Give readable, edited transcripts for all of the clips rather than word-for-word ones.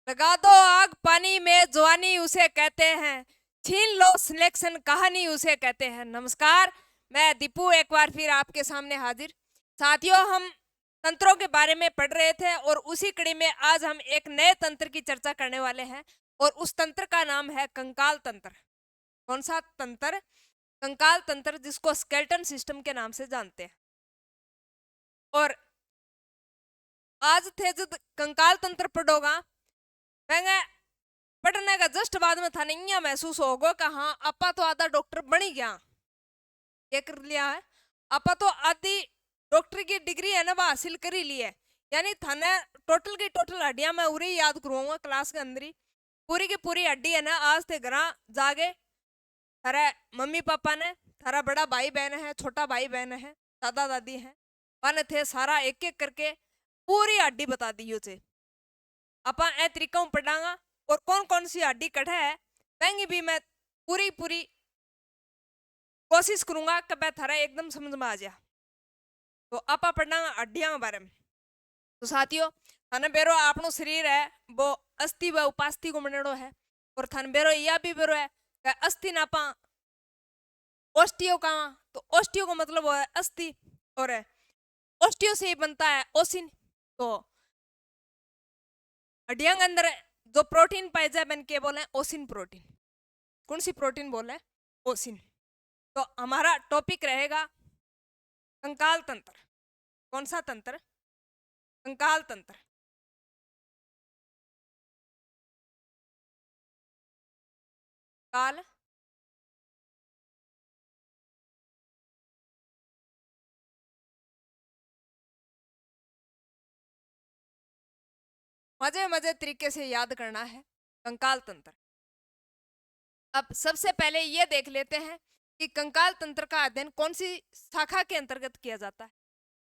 लगा दो आग पानी में जवानी उसे कहते हैं, छीन लो सिलेक्शन कहानी उसे कहते हैं। नमस्कार, मैं दीपू एक बार फिर आपके सामने हाजिर। साथियों, हम तंत्रों के बारे में पढ़ रहे थे और उसी कड़ी में आज हम एक नए तंत्र की चर्चा करने वाले हैं और उस तंत्र का नाम है कंकाल तंत्र। कौन सा तंत्र? कंकाल तंत्र, जिसको स्केलेटन सिस्टम के नाम से जानते हैं। और आज थे जब कंकाल तंत्र पढ़ोगा मैं पढ़ने का जस्ट बाद में था नहीं महसूस होगा कि हाँ आपा तो आधा डॉक्टर बनी गया, ये कर लिया है। आपा तो आधी डॉक्टर की डिग्री है ना वो हासिल कर ही ली है। यानी थाने टोटल की टोटल हड्डियां मैं उरी याद करूंगा क्लास के अंदर ही। पूरी की पूरी हड्डी है ना आज थे घर जागे थारे मम्मी पापा ने, थारा बड़ा भाई बहन है, छोटा भाई बहन है, दादा दादी है, वन थे सारा एक एक करके पूरी हड्डी बता दी उसे। अपा ए तरीका पढ़ांगा और कौन कौन सी हड्डी कट है वही भी मैं पूरी पूरी कोशिश करूंगा कि मैं थारा एकदम समझ में आ जाए। तो आपा पढ़ना हड्डियां के बारे में। तो साथियों, थाने बेरो आपनो शरीर है वो अस्थि व उपास्थि को बनेड़ो है और थाने बेरो यह भी बेरो है कि अस्थि ना पा ओस्टियो का। तो ओस्टियो का मतलब है अस्थि और ओस्टियो से ही बनता है ओसिन। तो हड्डियां के अंदर जो प्रोटीन पाए जाए बन के बोले ओसिन प्रोटीन। कौन सी प्रोटीन बोले? ओसिन। तो हमारा टॉपिक रहेगा कंकाल तंत्र। कौन सा तंत्र? कंकाल तंत्र। काल मजे मजे तरीके से याद करना है कंकाल तंत्र। अब सबसे पहले ये देख लेते हैं कि कंकाल तंत्र का अध्ययन कौन सी शाखा के अंतर्गत किया जाता है।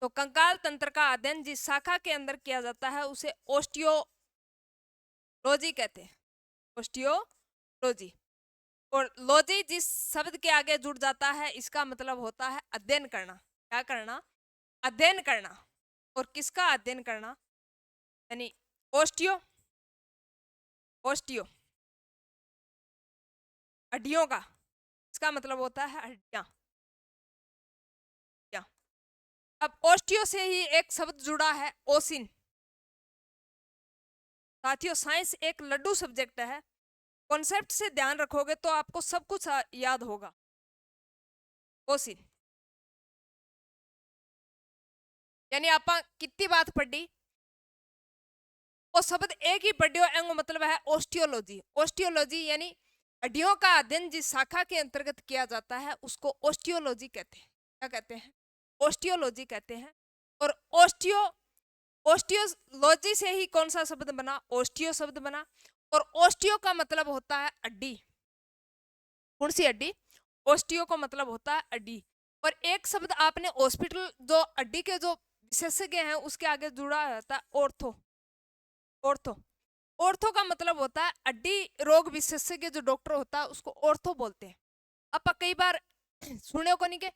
तो कंकाल तंत्र का अध्ययन जिस शाखा के अंदर किया जाता है उसे ओस्टियोलॉजी कहते हैं। ओस्टियोलॉजी। और लॉजी जिस शब्द के आगे जुड़ जाता है इसका मतलब होता है अध्ययन करना। क्या करना? अध्ययन करना। और किसका अध्ययन करना? यानी ओस्टियो, ओस्टियो हड्डियों का, इसका मतलब होता है हड्डियां। अब ओस्टियो से ही एक शब्द जुड़ा है ओसिन। साथियों, साइंस एक लड्डू सब्जेक्ट है। कॉन्सेप्ट से ध्यान रखोगे तो आपको सब कुछ याद होगा। ओसिन यानी आप कितनी बात पढ़ी वो शब्द एक ही पढ़ियो एंगो मतलब है ओस्टियोलॉजी। ओस्टियोलॉजी यानी हड्डियों का अध्ययन जिस शाखा के अंतर्गत किया जाता है उसको ओस्टियोलॉजी कहते हैं। क्या कहते हैं? ओस्टियोलॉजी कहते हैं। और ओस्टियोलॉजी से ही कौन सा शब्द बना? ओस्टियो शब्द बना। और ओस्टियो का मतलब होता है हड्डी। कौन सी हड्डी? ओस्टियो का मतलब होता है हड्डी। और एक शब्द आपने हॉस्पिटल जो हड्डी के जो विशेषज्ञ हैं उसके आगे जुड़ा रहता है ऑर्थो। ऑर्थो, ऑर्थो का मतलब होता है हड्डी रोग विशेषज्ञ जो डॉक्टर होता है उसको ऑर्थो बोलते हैं। अब कई बार सुने को नहीं के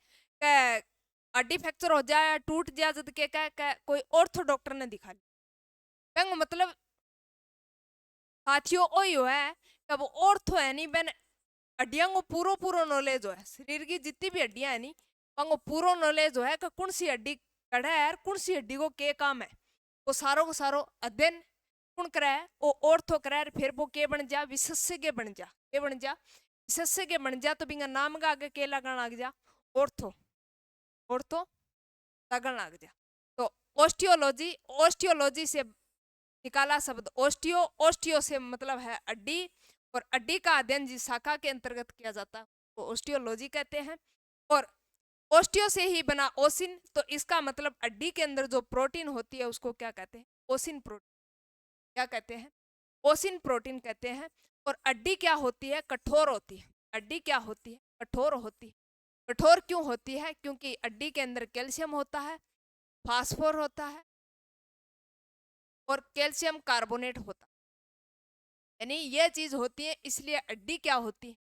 हड्डी फ्रैक्चर हो जाए टूट जाए जब के कोई ऑर्थो डॉक्टर ने दिखा लिया मतलब साथियों ओ यो है कि वो ऑर्थो है नहीं बन हड्डियां को पूरो पूरो नॉलेज हो है। शरीर की जितनी भी हड्डियां है नहीं वो पूरो नॉलेज हो है कि कौन सी हड्डी कड़ा है कौन सी हड्डी को के काम है। वो सारो को सारो अध्ययन कौन करा है? वो ऑर्थो करा है। फिर वो के बन जा? विशेषज्ञ बन जा। के बन जा? विशेषज्ञ बन जा। तो बिंगा नाम का आगे के लगन लग जा? ऑर्थो। ऑर्थो लगन लग जा। तो ओस्टियोलॉजी, ओस्टियोलॉजी से निकाला शब्द ओस्टियो। ओस्टियो से मतलब है हड्डी और हड्डी का अध्ययन जिस शाखा के अंतर्गत किया जाता है वो ओस्टियोलॉजी कहते हैं। और ओस्टियो से ही बना ओसिन। तो इसका मतलब हड्डी के अंदर जो प्रोटीन होती है उसको क्या कहते हैं? ओसिन प्रोटीन। क्या कहते हैं? ओसिन प्रोटीन कहते हैं। और हड्डी क्या होती है? कठोर होती है। हड्डी क्या होती है? कठोर होती है। कठोर क्यों होती है? क्योंकि हड्डी के अंदर कैल्शियम होता है, फास्फोर होता है और कैल्शियम कार्बोनेट होता है। यानी ये चीज होती है इसलिए हड्डी क्या होती है?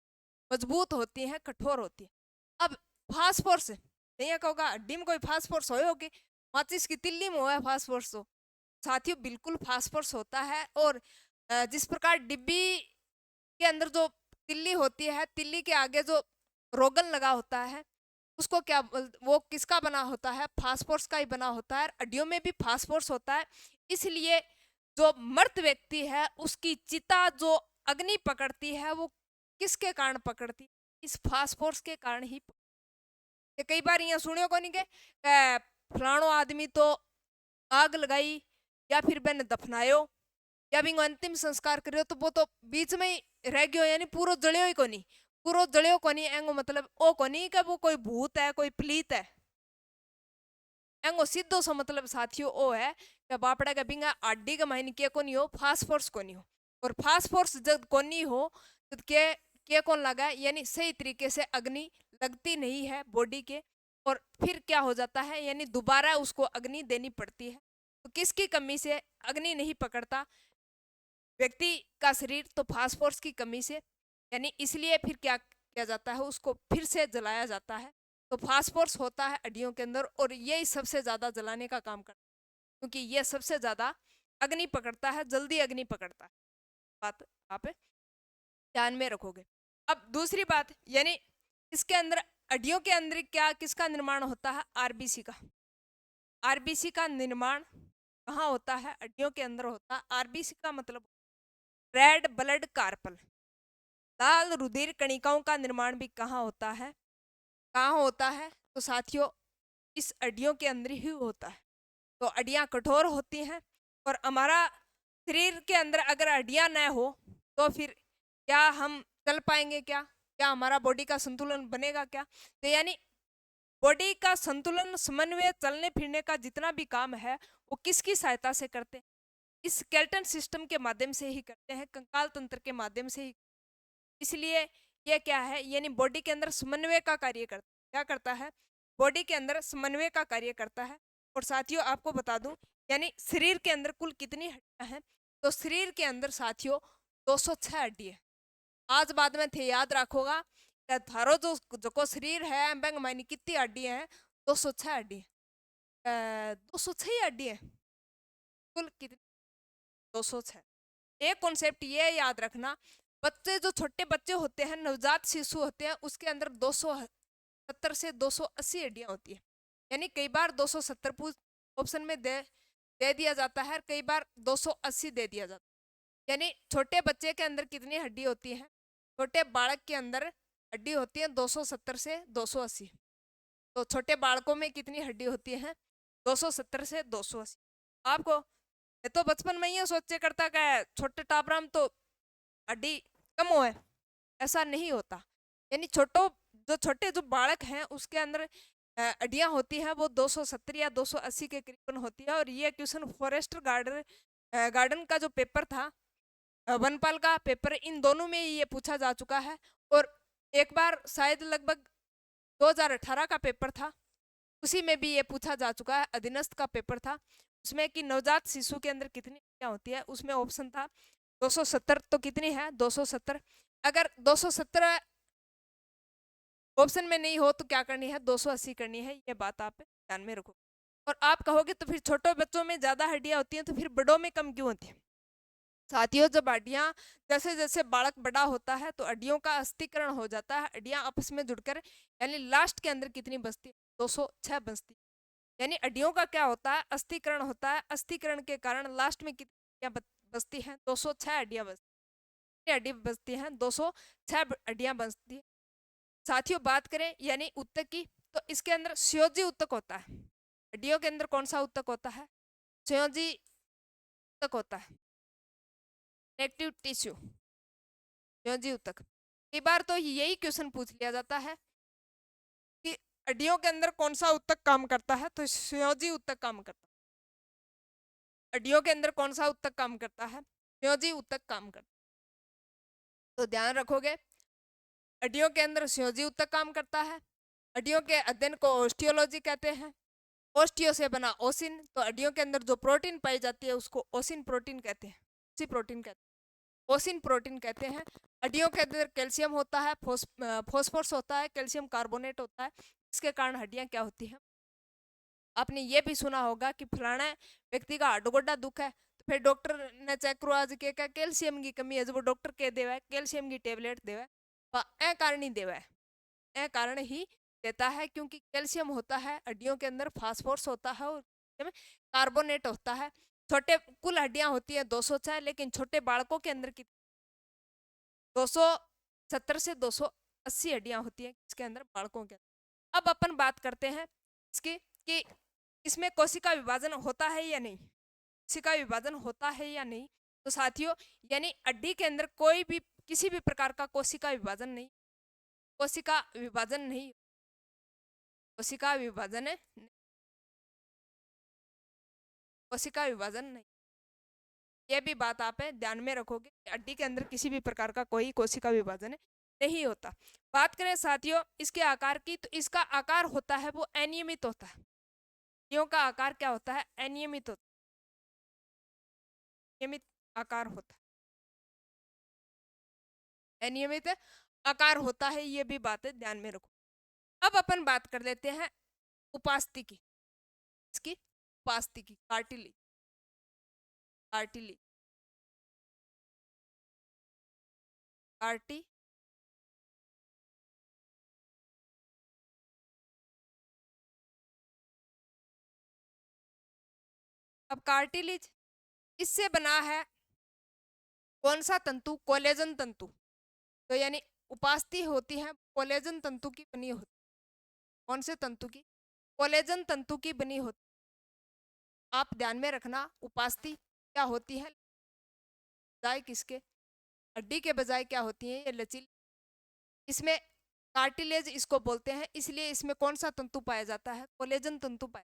मजबूत होती है, कठोर होती है। अब फास्फोरस नहीं कहोगा हड्डी में कोई फास्फोरस होगी? माचिस की तिल्ली में हुआ है फास्फोरस? तो साथियों बिल्कुल फास्फोरस होता है। और जिस प्रकार डिब्बी के अंदर जो तिल्ली होती है, तिल्ली के आगे जो रोगन लगा होता है, उसको क्या वो किसका बना होता है? फास्फोरस का ही बना होता है। हड्डियों में भी फास्फोरस होता है। इसलिए जो मृत व्यक्ति है उसकी चिता जो अग्नि पकड़ती है वो किसके कारण पकड़ती? इस फास्फोरस के कारण ही। कई बार यहाँ सुनियो को नहीं के फलाणो आदमी तो आग लगाई या फिर मैंने दफनायो या भी अंतिम संस्कार करियो तो वो तो बीच में ही रह गयो, यानी पूरा जलियो ही कोनी, पूरा जलियो कोनी। एंगो मतलब ओ कोनी कि वो कोई भूत है, कोई प्लीत है। एंगो सीधो सो मतलब साथियों ओ है कि बापड़ा का बिंगा आड्डी का मायने के कोनी हो, फास्फोरस कोनी हो। और फास्फोरस जब कोनी हो तो के कौन लगा, यानी सही तरीके से अग्नि लगती नहीं है बॉडी के, और फिर क्या हो जाता है, यानी दोबारा उसको अग्नि देनी पड़ती है। तो किसकी कमी से अग्नि नहीं पकड़ता व्यक्ति का शरीर? तो फास्फोरस की कमी से। यानी इसलिए फिर क्या किया जाता है, उसको फिर से जलाया जाता है। तो फास्फोरस होता है हड्डियों के अंदर और यही सबसे ज्यादा जलाने का काम करता है, क्योंकि ये सबसे ज्यादा अग्नि पकड़ता है, जल्दी अग्नि पकड़ता है। बात आप ध्यान में रखोगे। अब दूसरी बात, यानी इसके अंदर हड्डियों के अंदर क्या किसका निर्माण होता है? आरबीसी का। आरबीसी का निर्माण कहाँ होता है? हड्डियों के अंदर होता है। आरबीसी का मतलब रेड ब्लड कार्पल, लाल रुधिर कणिकाओं का निर्माण भी कहाँ होता है? कहाँ होता है? तो साथियों इस हड्डियों के अंदर ही होता है। तो हड्डियां कठोर होती हैं और हमारा शरीर के अंदर अगर हड्डियां न हो तो फिर क्या हम चल पाएंगे? क्या हमारा बॉडी का संतुलन बनेगा क्या? तो यानी बॉडी का संतुलन, समन्वय, चलने फिरने का जितना भी काम है वो किसकी सहायता से करते हैं? इस स्केलेटन सिस्टम के माध्यम से ही करते हैं, कंकाल तंत्र के माध्यम से ही। इसलिए यह क्या है, यानी बॉडी के अंदर समन्वय का कार्य करता है। क्या करता है? बॉडी के अंदर समन्वय का कार्य करता है। और साथियों आपको बता दूं, यानी शरीर के अंदर कुल कितनी हड्डियां हैं? तो शरीर के अंदर साथियों 206 हड्डी है। आज बाद में थे याद रखोगा कि थारो जो शरीर है बैंग मायनी कितनी हड्डी है? 206 हड्डी है। 206 हड्डी है कुल कितनी? 206। एक कॉन्सेप्ट ये याद रखना, बच्चे जो छोटे बच्चे होते हैं, नवजात शिशु होते हैं, उसके अंदर 270 से 280 हड्डियां होती है। यानी कई बार 270 ऑप्शन में दे दिया जाता है, कई बार 280 दे दिया जाता है। यानी छोटे बच्चे के अंदर कितनी हड्डी होती है? छोटे बालक के अंदर हड्डी होती है 270 से 280। तो छोटे बालकों में कितनी हड्डी होती है? 270 से 280। आपको ये तो बचपन में ही सोचे करता कि छोटे टाबराम तो हड्डी कम हो है, ऐसा नहीं होता। यानी छोटे जो बालक हैं उसके अंदर हड्डियां होती है वो 270 या 280 के करीबन होती है। और ये क्वेश्चन फॉरेस्ट गार्डन का जो पेपर था, वनपाल का पेपर, इन दोनों में ये पूछा जा चुका है। और एक बार शायद लगभग 2018 का पेपर था, उसी में भी ये पूछा जा चुका है, अधीनस्थ का पेपर था, उसमें कि नवजात शिशु के अंदर कितनी हड्डियां होती है। उसमें ऑप्शन था 270। तो कितनी है? 270। अगर 270 ऑप्शन में नहीं हो तो क्या करनी है? 280 करनी है। ये बात आप ध्यान में रखो। और आप कहोगे तो फिर छोटे बच्चों में ज्यादा हड्डियां होती हैं तो फिर बड़ों में कम क्यों होती है? साथियों जब हड्डियां, जैसे जैसे बालक बड़ा होता है तो हड्डियों का अस्थिकरण हो जाता है, हड्डियां आपस में जुड़कर, यानी लास्ट के अंदर कितनी बचती है? 206 बचती। यानी हड्डियों का क्या होता है? अस्थिकरण होता है। अस्थिकरण के कारण लास्ट में कितनी हड्डियां बचती हैं? 206 हड्डियां बचती। हड्डी बचती हैं 206 हड्डियां बचती है। साथियों बात करें यानी उत्तक की, तो इसके अंदर संयोजी उत्तक होता है। हड्डियों के अंदर कौन सा उत्तक होता है? संयोजी उत्तक होता है, कनेक्टिव टिश्यू, संयोजी उत्तक। कई बार तो यही क्वेश्चन पूछ लिया जाता है कि हड्डियों के अंदर कौन सा उत्तक काम करता है? तो संयोजी उत्तक काम करता है। हड्डियों के अंदर कौन सा उत्तक काम करता है? संयोजी उत्तक काम करता है। तो ध्यान रखोगे, हड्डियों के अंदर संयोजी उत्तक काम करता है। हड्डियों के अध्ययन को ऑस्टियोलॉजी कहते हैं। ऑस्टियो से बना ओसिन, तो हड्डियों के अंदर जो प्रोटीन पाई जाती है उसको ओसिन प्रोटीन कहते हैं। ओसी प्रोटीन कहते हैं, ओसिन प्रोटीन कहते हैं। हड्डियों के अंदर कैल्शियम होता है, फॉस्फोरस होता है, कैल्शियम कार्बोनेट होता है। इसके कारण हड्डियां क्या होती हैं? आपने ये भी सुना होगा कि फलाना व्यक्ति का हड्डगोडा दुख है तो फिर डॉक्टर ने चेक करो आज के क्या कैल्शियम की कमी है, जब वो डॉक्टर कह देवा है कैल्शियम की टेबलेट देवा है, ए कारण ही देवा है, ए कारण ही देता है, क्योंकि कैल्शियम होता है हड्डियों के अंदर, फास्फोरस होता है और कार्बोनेट होता है। छोटे कुल हड्डियां होती है 206, लेकिन छोटे बालकों के अंदर की 270 से 280 हड्डियां होती हैं इसके अंदर, बालकों के अंदर। अब अपन बात करते हैं इसकी कि इसमें कोशिका विभाजन होता है या नहीं, कोशिका विभाजन होता है या नहीं। तो साथियों, यानी हड्डी के अंदर कोई भी किसी भी प्रकार का कोशिका विभाजन नहीं, कोशिका विभाजन नहीं, कोशिका विभाजन है, कोशिका विभाजन नहीं। ये भी बात आप ध्यान में रखोगे, हड्डी के अंदर किसी भी प्रकार का कोई कोशिका विभाजन नहीं होता। बात करें साथियों इसके आकार की, तो इसका आकार होता है वो अनियमित होता है। हड्डियों का आकार क्या होता है? अनियमित होता है, नियमित आकार होता है, अनियमित आकार होता है, ये भी बातें ध्यान में रखो। अब अपन बात कर लेते हैं उपास्थि की, इसकी उपास्थि की, कार्टिलेज, कार्टिलेज, कार्टी अब कार्टिलेज इससे बना है कौन सा तंतु? कोलेजन तंतु। तो यानी उपास्थि होती है कोलेजन तंतु की बनी होती, कौन से तंतु की? कोलेजन तंतु की बनी होती। आप ध्यान में रखना उपास्थि क्या होती है, बजाय किसके? हड्डी के बजाय क्या होती है? ये लचीली। इसमें कार्टिलेज इसको बोलते हैं, इसलिए इसमें कौन सा तंतु पाया जाता है? कोलेजन तंतु पाया,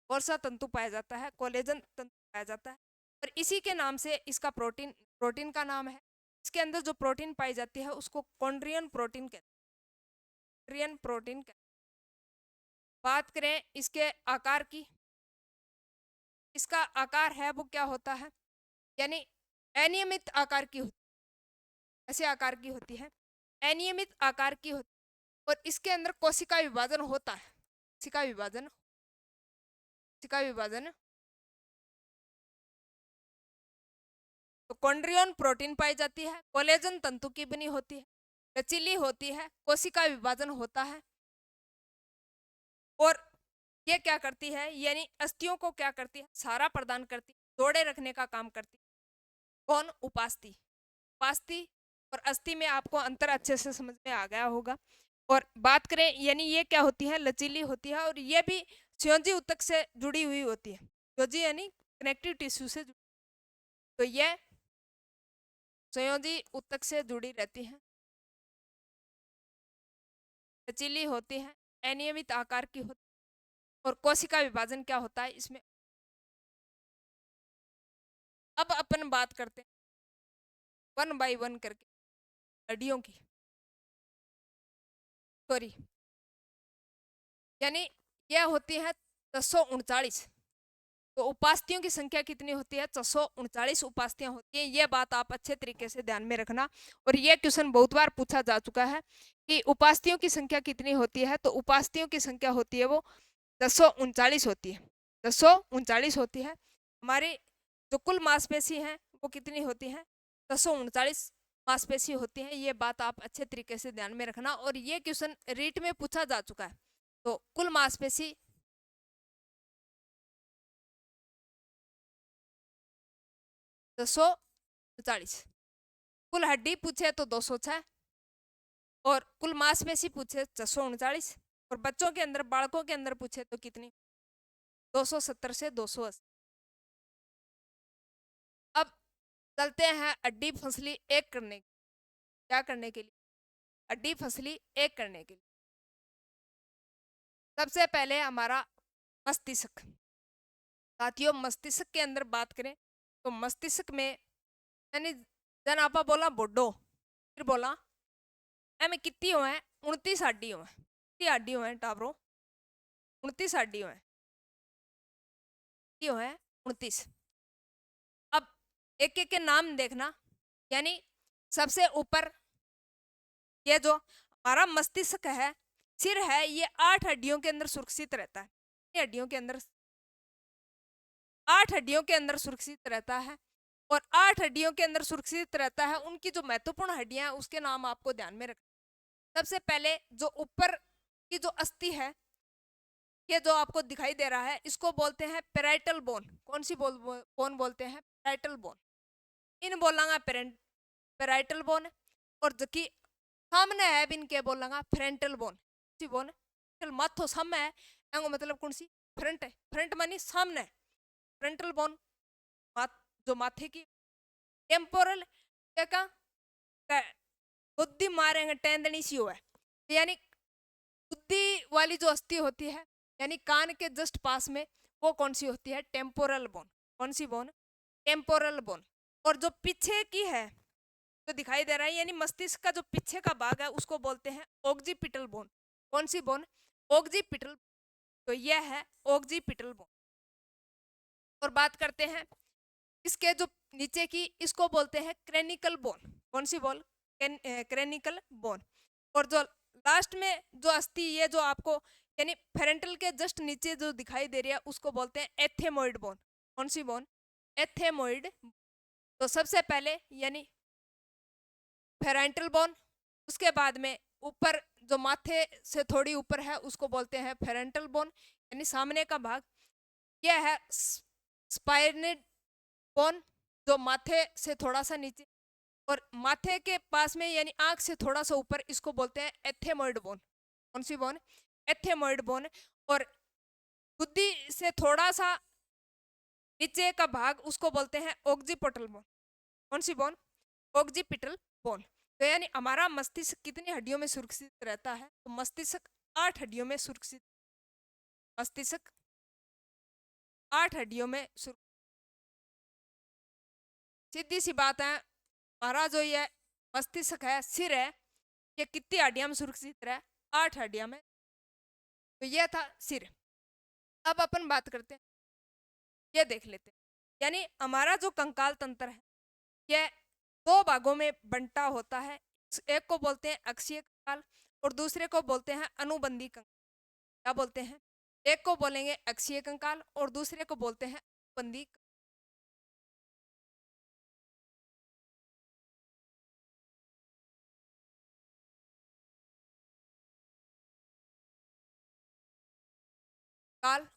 कौन सा तंतु पाया जाता है? कोलेजन तंतु पाया जाता है। और इसी के नाम से इसका प्रोटीन, प्रोटीन का नाम है। इसके अंदर जो प्रोटीन पाई जाती है उसको कॉन्ड्रियन प्रोटीन कहते हैं, कॉन्ड्रियन प्रोटीन कहते हैं। बात करें इसके आकार की, इसका आकार है वो क्या होता है? यानी अनियमित आकार की होती, ऐसे आकार की होती है, अनियमित आकार की होती। और इसके अंदर कोशिका विभाजन होता है, कोशिका विभाजन, कोशिका विभाजन। तो कॉन्ड्रियन प्रोटीन पाई जाती है, कोलेजन तंतु की बनी होती है, लचीली होती है, कोशिका विभाजन होता है। और ये क्या करती है? यानी अस्थियों को क्या करती है? सहारा प्रदान करती है, जोड़े रखने का काम करती है। कौन? उपास्थि। उपास्थि और अस्थि में आपको अंतर अच्छे से समझ में आ गया होगा। और बात करें यानी ये क्या होती है? लचीली होती है, और ये भी संयोजी ऊतक से जुड़ी हुई होती है, संयोजी यानी कनेक्टिव टिश्यू से। तो ये संयोजी ऊतक से जुड़ी रहती है, लचीली होती है, अनियमित आकार की होती है। और कोशिका विभाजन क्या होता है इसमें? अब अपन बात करते हैं वन बाय वन करके हड्डियों की, सॉरी, यानी यह होती है 639। तो उपास्थियों की संख्या कितनी होती है? 639 उपास्थियां होती हैं। ये बात आप अच्छे तरीके से ध्यान में रखना। और ये क्वेश्चन बहुत बार पूछा जा चुका है कि उपास्थियों की संख्या कितनी होती है? तो उपास्थियों की संख्या होती है वो 639 होती है, 639 होती है। हमारी जो कुल मांसपेशी है वो कितनी होती है? 639 मांसपेशी होती है। ये बात आप अच्छे तरीके से ध्यान में रखना। और ये क्वेश्चन रीट में पूछा जा चुका है। तो कुल मांसपेशी 239, कुल हड्डी पूछे तो 206, और कुल मांसपेशी पूछे 639, और बच्चों के अंदर, बालकों के अंदर पूछे तो कितनी? 270 से 280। अब चलते हैं हड्डी फसली एक करने, क्या करने के लिए? हड्डी फसली एक करने के लिए सबसे पहले हमारा मस्तिष्क। साथियों मस्तिष्क के अंदर बात करें तो मस्तिष्क में यानी जन आपा बोला बोडो, फिर बोला एम कितनी हो है? 29 हड्डी हो है, कितनी हड्डी हो है टाबरो? 29 हड्डी हो है, कितनी हो है? 29। अब एक एक के नाम देखना, यानी सबसे ऊपर ये जो हमारा मस्तिष्क है, सिर है, ये 8 हड्डियों के अंदर सुरक्षित रहता है। हड्डियों के अंदर 8 हड्डियों के अंदर सुरक्षित रहता है। और 8 हड्डियों के अंदर सुरक्षित रहता है, उनकी जो महत्वपूर्ण हड्डियां हैं उसके नाम आपको ध्यान में रखना। सबसे पहले जो ऊपर की जो अस्थि है, ये जो आपको दिखाई दे रहा है, इसको बोलते हैं पेराइटल बोन। कौन सी बोन बोलते हैं? Parietal bone. इन बोलांगा पेराइटल बोन। और जो कि सामने है बिन के बोलांगा फ्रंटल बोन। सी बोन माथो सामने है, एंगो मतलब कौन सी? फ्रंट है। फ्रंट मानी सामने। फ्रंटल बोन जो माथे की। टेम्पोरल का बुद्धि मारेंगे टेंदनी सी है, यानी बुद्धि वाली जो अस्थि होती है, यानी कान के जस्ट पास में, वो कौन सी होती है? Temporal bone. कौन सी बोन? Temporal bone. और जो पीछे की है तो दिखाई दे रहा है, यानी मस्तिष्क का जो पीछे का भाग है उसको बोलते हैं ऑक्सीपिटल बोन। कौन सी बोन? ऑक्सीपिटल। तो यह है ऑक्सीपिटल बोन। और बात करते हैं इसके जो नीचे की, इसको बोलते हैं क्रेनिकल बोन। कौन सी बोल? क्रेनिकल बोन। और जो लास्ट में जो अस्थि, ये जो आपको यानी फ्रंटल के जस्ट नीचे जो दिखाई दे रही है, उसको बोलते हैं एथेमोइड बोन। कौन सी बोन? एथेमोइड। तो सबसे पहले यानी फेरेंटल बोन, उसके बाद में ऊपर जो माथे से थोड़ी ऊपर है उसको बोलते हैं फेरेंटल बोन, यानी सामने का भाग। यह है स्पाइनेड बोन, जो माथे से थोड़ा सा नीचे और माथे के पास में यानी आंख से थोड़ा सा ऊपर, इसको बोलते हैं एथेमोइड बोन। कौन सी बोन? एथेमोइड बोन। और बुद्धि से थोड़ा सा नीचे का भाग, उसको बोलते हैं ऑक्सीपिटल बोन। कौन सी बोन? Occipital bone. तो यानी हमारा मस्तिष्क कितनी हड्डियों में सुरक्षित रहता है? तो मस्तिष्क 8 हड्डियों में सुरक्षित। मस्तिष्क 8 हड्डियों में सीधी सी बात है, हमारा जो ये मस्तिष्क है, सिर है, ये कितनी हड्डियां में सुरक्षित रहे? 8 हड्डियां में। तो ये था सिर। अब अपन बात करते हैं, ये देख लेते हैं, यानी हमारा जो कंकाल तंत्र है, ये 2 भागों में बंटा होता है। एक को बोलते हैं अक्षीय कंकाल और दूसरे को बोलते हैं अनुबंधी कंकाल। क्या बोलते हैं? एक को बोलेंगे अक्षीय कंकाल और दूसरे को बोलते हैं अनुबंधी कंकाल।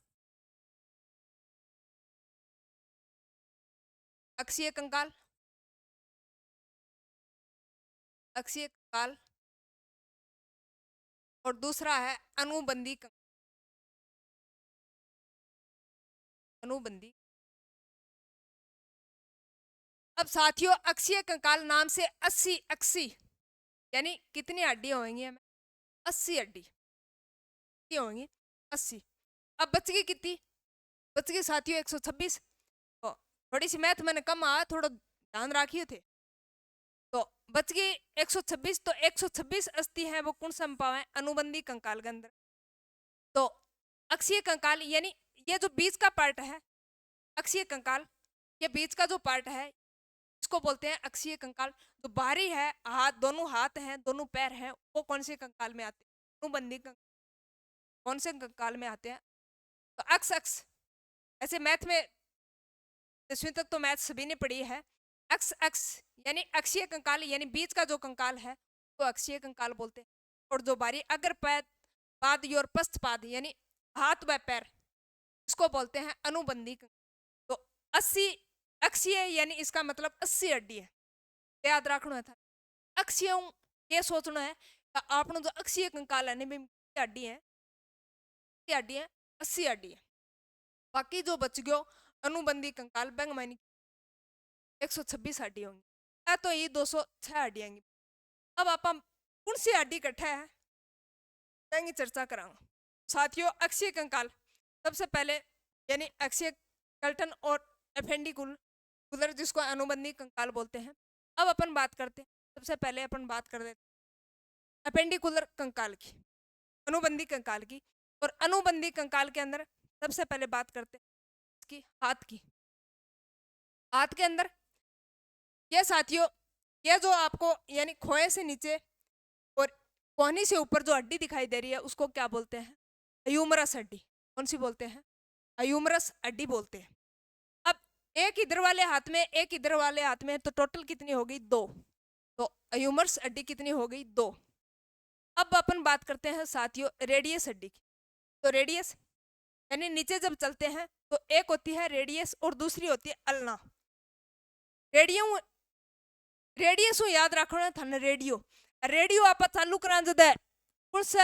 अक्षीय कंकाल, अक्षीय कंकाल। और दूसरा है अनुबंधी कंकाल। अनुबंधी। अब साथियों, अक्षीय कंकाल नाम से 80 80 यानी कितनी हड्डी होंगी? हमें 80 हड्डी होंगी। 80। अब बच गई कितनी? बच गई साथियों 126। तो थोड़ी सी मैथ मैंने कम आ, थोड़ा ध्यान रखिए थे। तो बच गई 126। तो 126 अस्थि है वो कौन सा पावा है? अनुबंधी कंकाल के अंदर। तो अक्षीय कंकाल यानी ये जो बीच का पार्ट है, अक्षीय कंकाल, ये बीच का जो पार्ट है, इसको बोलते हैं अक्षीय कंकाल। जो बाहरी है, हाथ, दोनों हाथ हैं, दोनों पैर हैं, वो कौन से कंकाल में आते हैं? अनुबंधी कंकाल। कौन से कंकाल में आते हैं? तो अक्ष अक्ष, ऐसे मैथ में 10वीं तक तो मैथ सभी ने पढ़ी है। अक्ष अक्ष यानी अक्षीय कंकाल, यानी बीच का जो कंकाल है तो अक्षीय कंकाल बोलते हैं। और जो बारी अग्र पाद और पश्चपाद यानी हाथ व पैर, इसको बोलते हैं अनुबंधी कंकाल। तो 80 अक्षीय यानी इसका मतलब 80 हड्डी है, याद रखना था। अक्षीय ये सोचना है कि आपने जो अक्षीय कंकाल है में हड्डी है, हड्डी है 80 हड्डी है। बाकी जो बच गयो अनुबंधी कंकाल, बैंग मानी 126 हड्डी होंगी। तो ये 206 हड्डी होंगी। अब आप कौन सी हड्डी इकट्ठा है की चर्चा करांगा। साथियों, अक्षीय कंकाल सबसे पहले यानी अक्षीय कल्टन और एपेंडिकुलर, जिसको अनुबंधी कंकाल बोलते हैं। अब अपन बात करते हैं, सबसे पहले अपन बात कर देते एपेंडिकुलर कंकाल की, अनुबंधी कंकाल की। और अनुबंधी कंकाल के अंदर सबसे पहले बात करते हैं इसकी हाथ की। हाथ के अंदर ये साथियों, ये जो आपको यानी खोए से नीचे और कोहनी से ऊपर जो हड्डी दिखाई दे रही है, उसको क्या बोलते हैं? ह्यूमरस हड्डी। कौन सी बोलते हैं? ह्यूमरस हड्डी बोलते हैं। एक इधर वाले हाथ में, एक इधर वाले हाथ में, तो टोटल कितनी हो गई? 2। तो ह्यूमरस हड्डी कितनी हो गई? 2। अब अपन बात करते हैं साथियों रेडियस हड्डी की। तो रेडियस यानी नीचे जब चलते हैं तो एक होती है रेडियस और दूसरी होती है अल्ना। रेडियो रेडियस याद रखना था ना। रेडियो रेडियो आप चालू करा जद पुलिस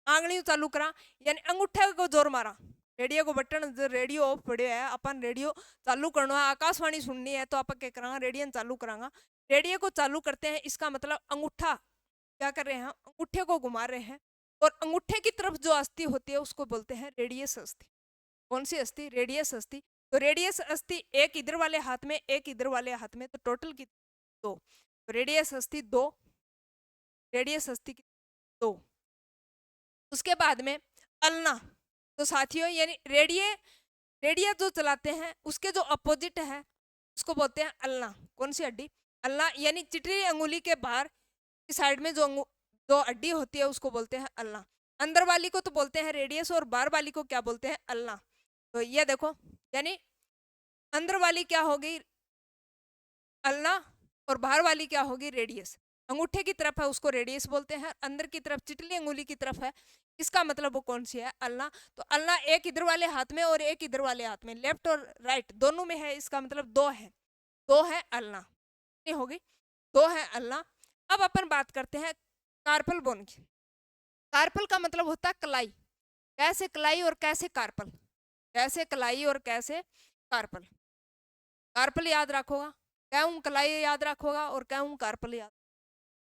आंगली चालू करा यानी अंगूठे को जोर मारा, रेडियो को बटन रेडियो ऑफ पड़े है, अपन रेडियो चालू करना है, आकाशवाणी सुननी है तो आप क्या करा? रेडियो चालू करांगा। रेडियो को चालू करते हैं, इसका मतलब अंगूठा क्या कर रहे हैं? अंगूठे को घुमा रहे हैं, और अंगूठे की तरफ जो अस्थि होती है उसको बोलते हैं रेडियस अस्थि। कौन सी अस्थि? रेडियस अस्थि। तो रेडियस अस्थि एक इधर वाले हाथ में, एक इधर वाले हाथ में, तो टोटल की 2। तो रेडियस अस्थि 2, रेडियस अस्थि 2। उसके बाद में अल्ना। तो साथियों यानी रेडिया जो चलाते हैं उसके जो अपोजिट है उसको बोलते हैं अल्ना। कौन सी हड्डी? अल्ना। यानी चिटरी अंगुली के बाहर की साइड में जो हड्डी होती है उसको बोलते हैं अल्ना। अंदर वाली को तो बोलते हैं रेडियस और बाहर वाली को क्या बोलते हैं? अल्ना। तो ये देखो यानी अंदर वाली क्या होगी? अल्ना, और बाहर वाली क्या होगी? रेडियस। अंगूठे की तरफ है उसको रेडियस बोलते हैं, अंदर की तरफ चिटली अंगुली की तरफ है इसका मतलब वो कौन सी है? अल्ना। तो अल्ना एक इधर वाले हाथ में और एक इधर वाले हाथ में, लेफ्ट और राइट दोनों में है, इसका मतलब 2 है। 2 है अल्ना। कितनी होगी? 2 है अल्ना। अब अपन बात करते हैं कार्पल बोन की। कार्पल का मतलब होता है कलाई। कैसे कलाई और कैसे कार्पल? कैसे कलाई और कैसे कार्पल? कार्पल याद रखोगा, क्या कलाई याद रखोगा और क्या कार्पल याद।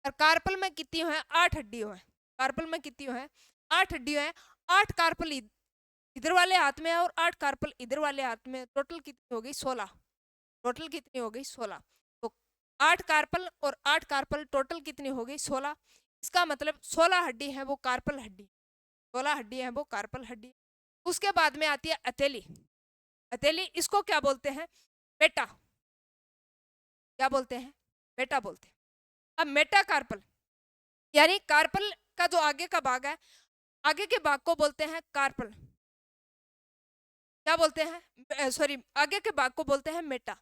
और कार्पल में कितनी है? 8 हड्डियों है। कार्पल में कितनी है? 8 हड्डियों है। 8 कार्पल इधर वाले हाथ में है और 8 कार्पल इधर वाले हाथ में, टोटल कितनी हो गई? 16। टोटल कितनी हो गई? 16। तो 8 कार्पल और 8 कार्पल टोटल कितनी हो गई? 16। इसका मतलब 16 हड्डी है वो कार्पल हड्डी, 16 हड्डी है वो कार्पल हड्डी। उसके बाद में आती है हथेली। हथेली इसको क्या बोलते हैं? बेटा। क्या बोलते हैं? बेटा बोलते हैं। अब मेटाकार्पल यानी कार्पल का जो आगे का भाग है, आगे के भाग को बोलते हैं कार्पल। क्या बोलते हैं? सॉरी, आगे के भाग को बोलते हैं मेटा।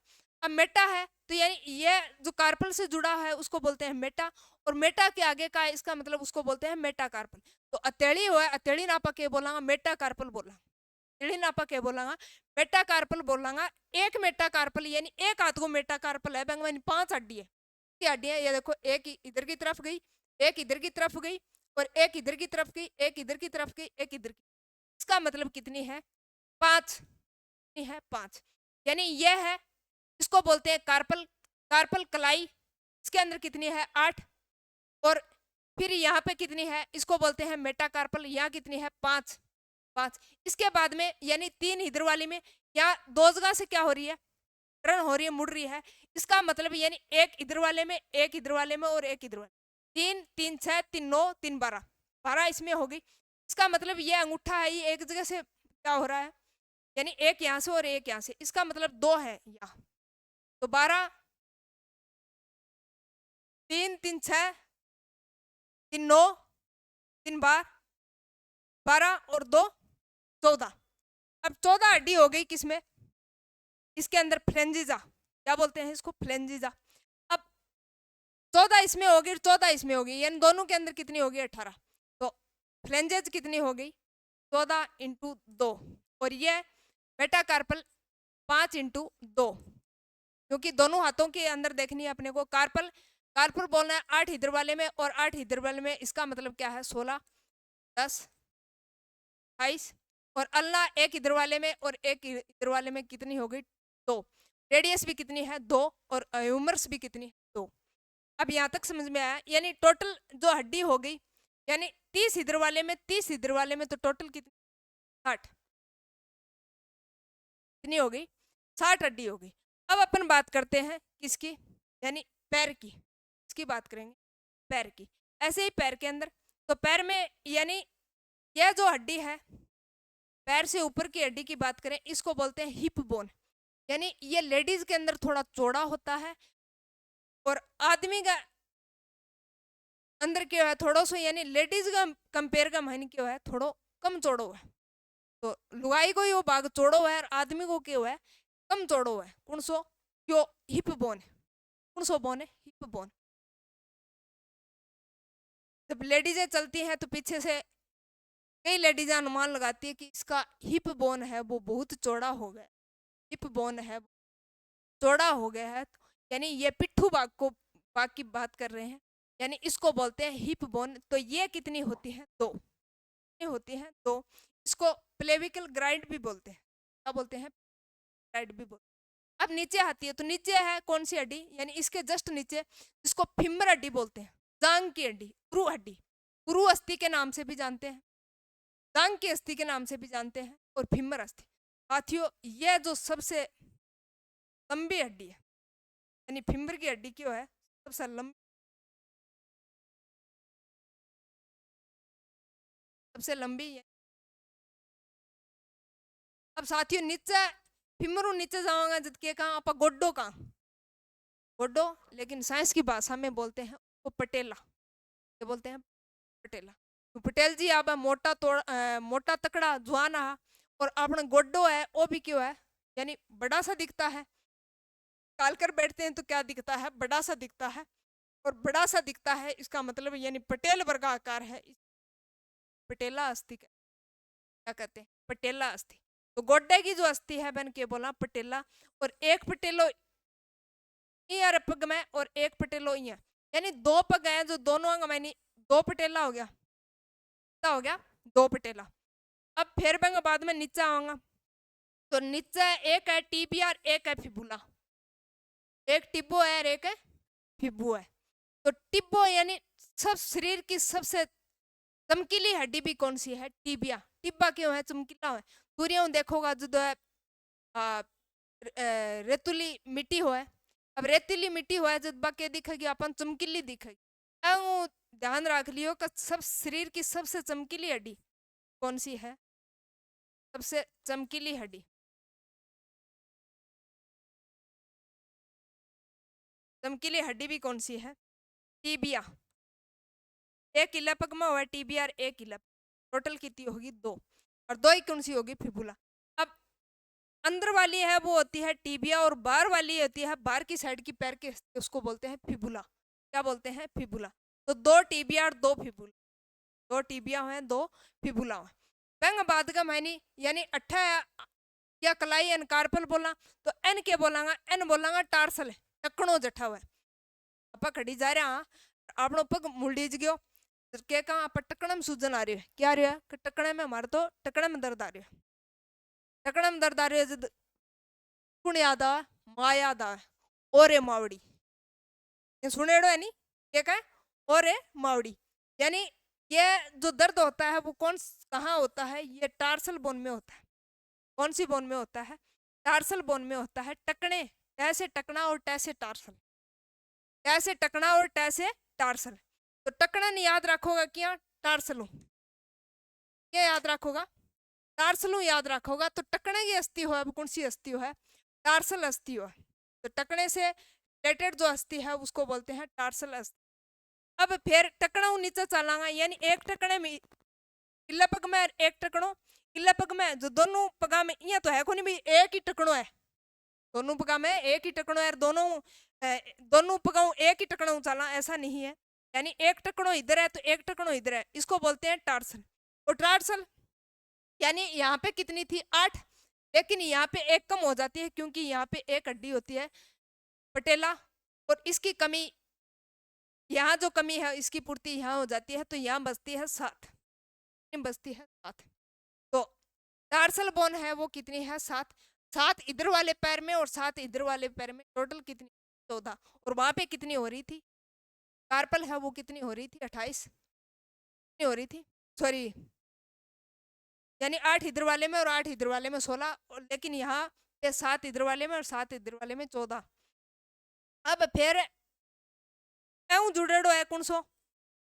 अब मेटा है तो यानी ये जो कार्पल से जुड़ा है उसको बोलते हैं मेटा, और मेटा के आगे का है इसका मतलब उसको बोलते हैं मेटाकार्पल। तो अतेड़ी हुआ, अतेड़ी नापा के बोलांगा मेटाकार्पल बोला, अतेड़ी नापा के बोलांगा मेटाकार्पल बोलांगा। एक मेटाकार्पल यानी एक हाथ को मेटाकार्पल है, बैंगवानी 5 हड्डी है। हड्डी है ये देखो, एक इधर की तरफ गई, एक इधर की तरफ गई, और एक इधर की तरफ गई, एक इधर की तरफ गई, एक इधर की। इसका मतलब कितनी है? 5 है, 5। यानी ये है, इसको बोलते हैं कार्पल। कार्पल कलाई, इसके अंदर कितनी है? 8। और फिर यहाँ पे कितनी है? इसको बोलते हैं मेटाकार्पल। यहाँ कितनी है? 5। 5। इसके बाद में यानी 3 इधर वाली में, यहाँ 2 जगह से क्या हो रही है? टर्न हो रही है, मुड़ रही है। इसका मतलब यानी एक इधर वाले में, एक इधर वाले में, और एक इधर वाले। 3 3 6 3 9 3 12, 12 इसमें होगी। इसका मतलब ये अंगूठा है, ये एक जगह से क्या हो रहा है? यानी एक यहाँ से और एक यहाँ से, इसका मतलब 2 है यहाँ। तो 12, 3 3 6 3 9 3 12 और 2 14। अब 14 हड्डी हो गई किसमें? इसके अंदर फ्लेंजिजा। क्या बोलते हैं इसको? फ्लेंजिजा। अब 14 इसमें होगी, 14 इसमें होगी, यानी दोनों के अंदर कितनी होगी? 18। तो फ्लेंजेज कितनी हो गई? 14 × 2, और ये मेटाकार्पल 5 × 2, क्योंकि दोनों हाथों के अंदर देखनी है अपने को। कार्पल, कार्पल बोलना है 8 इधर वाले में और 8 इधर वाले में, इसका मतलब क्या है? 16 10 22। और अल्लाह एक इधर वाले में और एक इधर वाले में, कितनी हो गई? 2। रेडियस भी कितनी है? 2। और ह्यूमरस भी कितनी है? 2। अब यहाँ तक समझ में आया? यानी टोटल जो हड्डी हो गई, यानी 30 इधर वाले में, 30 इधर वाले में, तो टोटल कितनी? 60। कितनी हो गई? 60 हड्डी हो गई। अब अपन बात करते हैं किसकी? यानी पैर की। इसकी बात करेंगे, पैर की। ऐसे ही पैर के अंदर, तो पैर में यानी यह जो हड्डी है, पैर से ऊपर की हड्डी की बात करें, इसको बोलते हैं हिप बोन। यानी ये लेडीज के अंदर थोड़ा चौड़ा होता है, और आदमी का अंदर क्या है? थोड़ा सा, यानी लेडीज का कंपेयर का मायने क्या है? थोड़ो कम चौड़ो है। तो लुगाई को ही वो भाग चौड़ो है, और आदमी को क्या है? कम चौड़ो है कौन सो यो हिप बोन है कौन सो बोन है हिप बोन। जब लेडीजें चलती हैं तो पीछे से कई लेडीजें अनुमान लगाती है कि इसका हिप बोन है वो बहुत चौड़ा हो गया, हिप बोन है चौड़ा हो गया है, यानी ये पिट्ठू भाग की बात कर रहे हैं, यानी इसको बोलते हैं हिप बोन। तो ये कितनी होती है दो, कितनी होती है दो। इसको प्लेविकल ग्राइंड भी बोलते हैं, क्या बोलते हैं ग्राइंड भी बोलते हैं। अब नीचे आती है तो नीचे है कौन सी हड्डी, यानी इसके जस्ट नीचे जिसको फिम्बर हड्डी बोलते हैं, जांग की हड्डी, उरु हड्डी, उरु अस्थि के नाम से भी जानते हैं, जांग की अस्थि के नाम से भी जानते हैं, और फिम्बर अस्थि। साथियों यह जो सबसे लंबी हड्डी है, यानी फिम्बर की हड्डी क्यों है सबसे लंबी, सबसे लंबी है। अब साथियों नीचे फिमरू नीचे जाऊंगा जब के कहा आप गोड्डो का गोड्डो, लेकिन साइंस की भाषा में बोलते हैं वो पटेला, ये बोलते हैं पटेला। तो पटेल जी आप मोटा तकड़ा जवान है, और अपना गोड्डो है वो भी क्यों है, यानी बड़ा सा दिखता है, काल कर बैठते हैं तो क्या दिखता है बड़ा सा दिखता है, और बड़ा सा दिखता है इसका मतलब यानी पटेल वर्गा आकार है, पटेला अस्थि क्या कहते हैं पटेला अस्थि। तो गोड्डे की जो अस्थि है बन के बोला पटेला, और एक पटेलो यार पग में और एक पटेलो यहाँ, यानी दो पग हैं जो दोनों अंग में, दो पटेला हो गया, क्या हो गया दो पटेला। अब फिर मैं बाद में नीचे आऊंगा तो नीचे एक है टीबिया एक है फिबुला, एक टिब्बो है और एक है फिबू है। तो टिब्बो यानी सब शरीर की सबसे चमकीली हड्डी भी कौन सी है टीबिया, टिब्बा क्यों है चमकीला है, सूर्य देखोगा जो है रेतुली मिट्टी हो है, अब रेतीली मिट्टी हो है जब बाकी दिखेगी अपन चमकीली दिखेगी, ध्यान रख लियो कि सब शरीर की सबसे चमकीली हड्डी कौन सी है, सबसे चमकीली हड्डी, चमकीली हड्डी भी कौन सी है टीबिया। एक इला पग में हुआ टीबिया और एक इला, टोटल कितनी होगी दो, और दो ही कौन सी होगी फिबुला। अब अंदर वाली है वो होती है टीबिया, और बाहर वाली होती है बाहर की साइड की पैर के, उसको बोलते हैं फिबुला, क्या बोलते हैं फिबुला। तो दो टीबिया और दो फिबुला, दो टीबिया हैं दो फिबुला हैं। बेंग बाद का मैनी यानी अट्ठा या कलाई एन कार्पल बोला, तो एन के बोलांगा एन बोलांगा टार्सल टकणो जठा हुआ, आप खड़ी जा रहे हाँ आपनो पग मुड़ीज गयो, के कहा आप टकने में सूजन आ रही है, क्या आ रही है कि टकने में हमारे तो टकने में दर्द आ रही है, टकने में दर्द आ रही है जब कुण याद आ माँ याद आ और ए मावड़ी, ये सुनेड़ो है नी ये कहे और ए मावड़ी, यानी ये जो दर्द होता है वो कौन कहाँ होता है, ये टार्सल बोन में होता है, कौन सी बोन में होता है टार्सल बोन में होता है, टकने ऐसे टकना और टैसे टार्सल, ऐसे टकना और टैसे टार्सल। तो टकना नहीं याद रखोगा क्या टार्सलू, क्या याद रखोगा टार्सलू याद रखोगा, तो टकने की अस्थि हो अब कौन सी अस्थि है टार्सल अस्थि हो, तो टकने से रिलेटेड जो अस्थि है उसको बोलते हैं टार्सल अस्थि। अब फिर टकना नीचे चलांगा, यानी एक टकने में इला पग में एक टकड़ो, इला पग में जो दोनों पगा में ये तो है को नहीं भी एक ही टकड़ो है, दोनों पगा में एक ही टकड़ो है, दोनों पगाओं एक ही टकड़ो चला ऐसा नहीं है, यानी एक टकड़ो इधर है तो एक टकड़ो इधर है, इसको बोलते हैं टार्सल। और टार्सल यानी यहाँ पे कितनी थी 8, लेकिन यहाँ पे एक कम हो जाती है क्योंकि यहाँ पे एक हड्डी होती है पटेला, और इसकी कमी यहाँ जो कमी है इसकी पूर्ति यहाँ हो जाती है, तो यहाँ बचती है 7, बचती है 7। तो टार्सल बोन है वो कितनी है 7, 7 इधर वाले पैर में और 7 इधर वाले पैर में, टोटल कितनी 14, और वहां पे कितनी हो रही थी कार्पल है वो कितनी हो रही थी 28, कितनी हो रही थी सॉरी, यानी 8 इधर वाले में और 8 इधर वाले में 16, और लेकिन यहाँ पे 7 इधर वाले में और 7 इधर वाले में 14। अब फिर ऐऊ जुड़ेड़ो है कौन सो,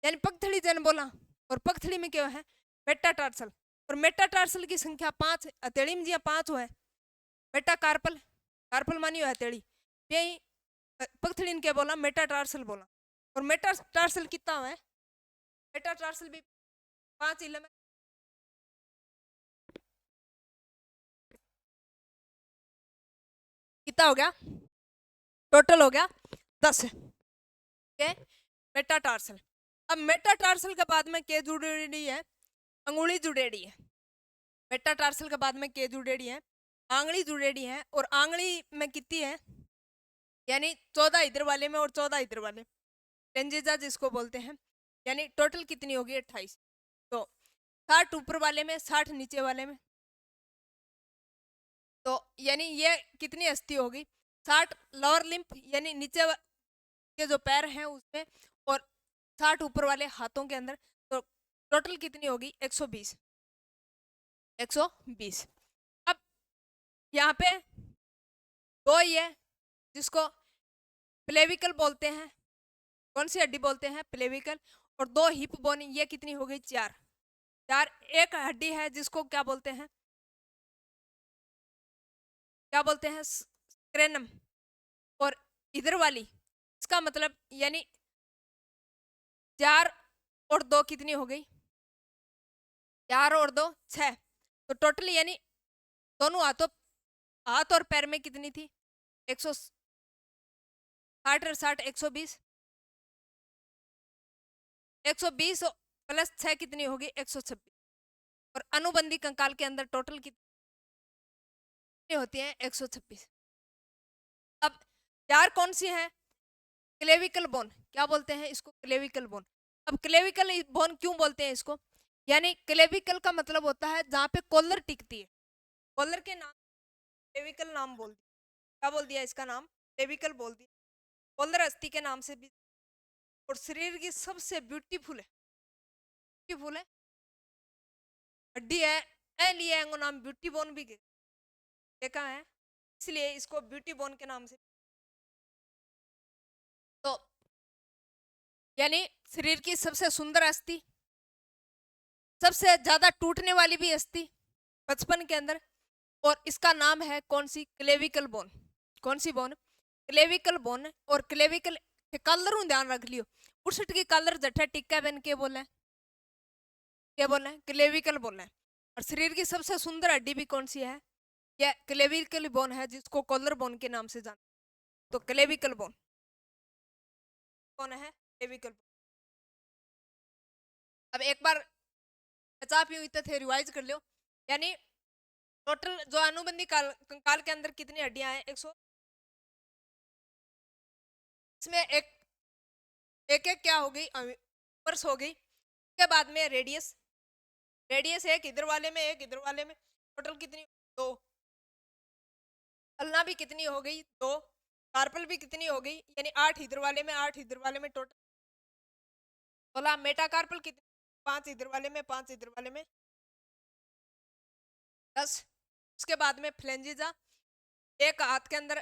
यानी पगथड़ी जन बोला, और पगथड़ी में क्या है मेटाटार्सल, और मेटाटार्सल की संख्या 5, हथेली में जिया 5 है, मेटा कार्पल कार्पल मानी हो हथेली, यही पगथड़ी ने क्या बोला मेटाटार्सल बोला, और मेटाटार्सल कितना है मेटाटार्सल भी 5 इले में कितना हो गया, टोटल हो गया 10। ये मेटाटार्सल। अब मेटाटार्सल के बाद में के जुड़ेड़ी है, अंगुली जुड़ेड़ी है। मेटाटार्सल के बाद में के जुड़ेड़ी है, आंगली जुड़ेड़ी है, और आंगली में कितनी है, यानी 14 इधर वाले में और 14 इधर वाले, फ्लेंजिजा जिसको बोलते हैं, यानी टोटल कितनी होगी 28। तो 60 ऊपर वाले में, 60 नीचे वाले में, तो यानी ये कितनी अस्थि होगी, 60 लोअर लिम्फ यानी नीचे के जो पैर हैं उसमें, और 60 ऊपर वाले हाथों के अंदर, तो टोटल कितनी होगी 120। 120। अब यहाँ पे दो ही है जिसको प्लेविकल बोलते हैं, कौन सी हड्डी बोलते हैं, प्लेविकल, और दो हिप बोन, ये कितनी हो गई 4। 4 एक हड्डी है जिसको क्या बोलते हैं, क्या बोलते हैं, स्क्रेनम, और इधर वाली इसका मतलब यानी 4 और 2 कितनी हो गई, 4 और 2 6, तो टोटल यानी दोनों हाथ और पैर में कितनी थी 160 और 60 120। 120 प्लस 6 कितनी होगी 126। और अनुबंधी कंकाल के अंदर टोटल कितनी होती है 126। अब 4 कौन सी है, क्लेविकल बोन, क्या बोलते हैं इसको, क्लेविकल बोन। अब क्लेविकल बोन क्यों बोलते हैं इसको, यानी क्लेविकल का मतलब होता है जहां पे कॉलर टिकती है, कॉलर के नाम क्लेविकल नाम बोल दिया, क्या बोल दिया इसका नाम, क्लेविकल बोल दिया, कॉलर अस्थि के नाम से भी, और शरीर की सबसे ब्यूटीफुल है हड्डी है, ए लिए नाम ब्यूटी बोन भी देखा है, इसलिए इसको ब्यूटी बोन के नाम से। तो यानी शरीर की सबसे सुंदर अस्थि, सबसे ज्यादा टूटने वाली भी अस्थि बचपन के अंदर, और इसका नाम है कौन सी, क्लेविकल बोन। कौन सी बोन, क्लेविकल बोन। और क्लेविकल के कलर ध्यान रख लियो, उर्सठ की कलर जठा टिक्का बन के बोले, क्या बोले, क्लेविकल बोले। और शरीर की सबसे सुंदर हड्डी भी कौन सी है, यह क्लेविकल बोन है जिसको कॉलर बोन के नाम से जान। तो क्लेविकल बोन कौन है, क्लेविकल बोन। अब एक बार चाप यूं थे रिवाइज कर लियो, यानी टोटल जो अनुबंधी कंकाल के अंदर कितनी हड्डियां हैं 100, इसमें एक एक क्या हो गई, पर्स हो गई, उसके बाद में रेडियस, रेडियस एक इधर वाले में एक इधर वाले में, टोटल कितनी 2। अल्ना भी कितनी हो गई 2, कार्पल भी कितनी हो गई, यानी 8 इधर वाले में 8 इधर वाले में, टोटल बोला। मेटाकार्पल कितनी, 5 इधर वाले में 5 इधर वाले में, 10। उसके बाद में फ्लेंजिजा, एक हाथ के अंदर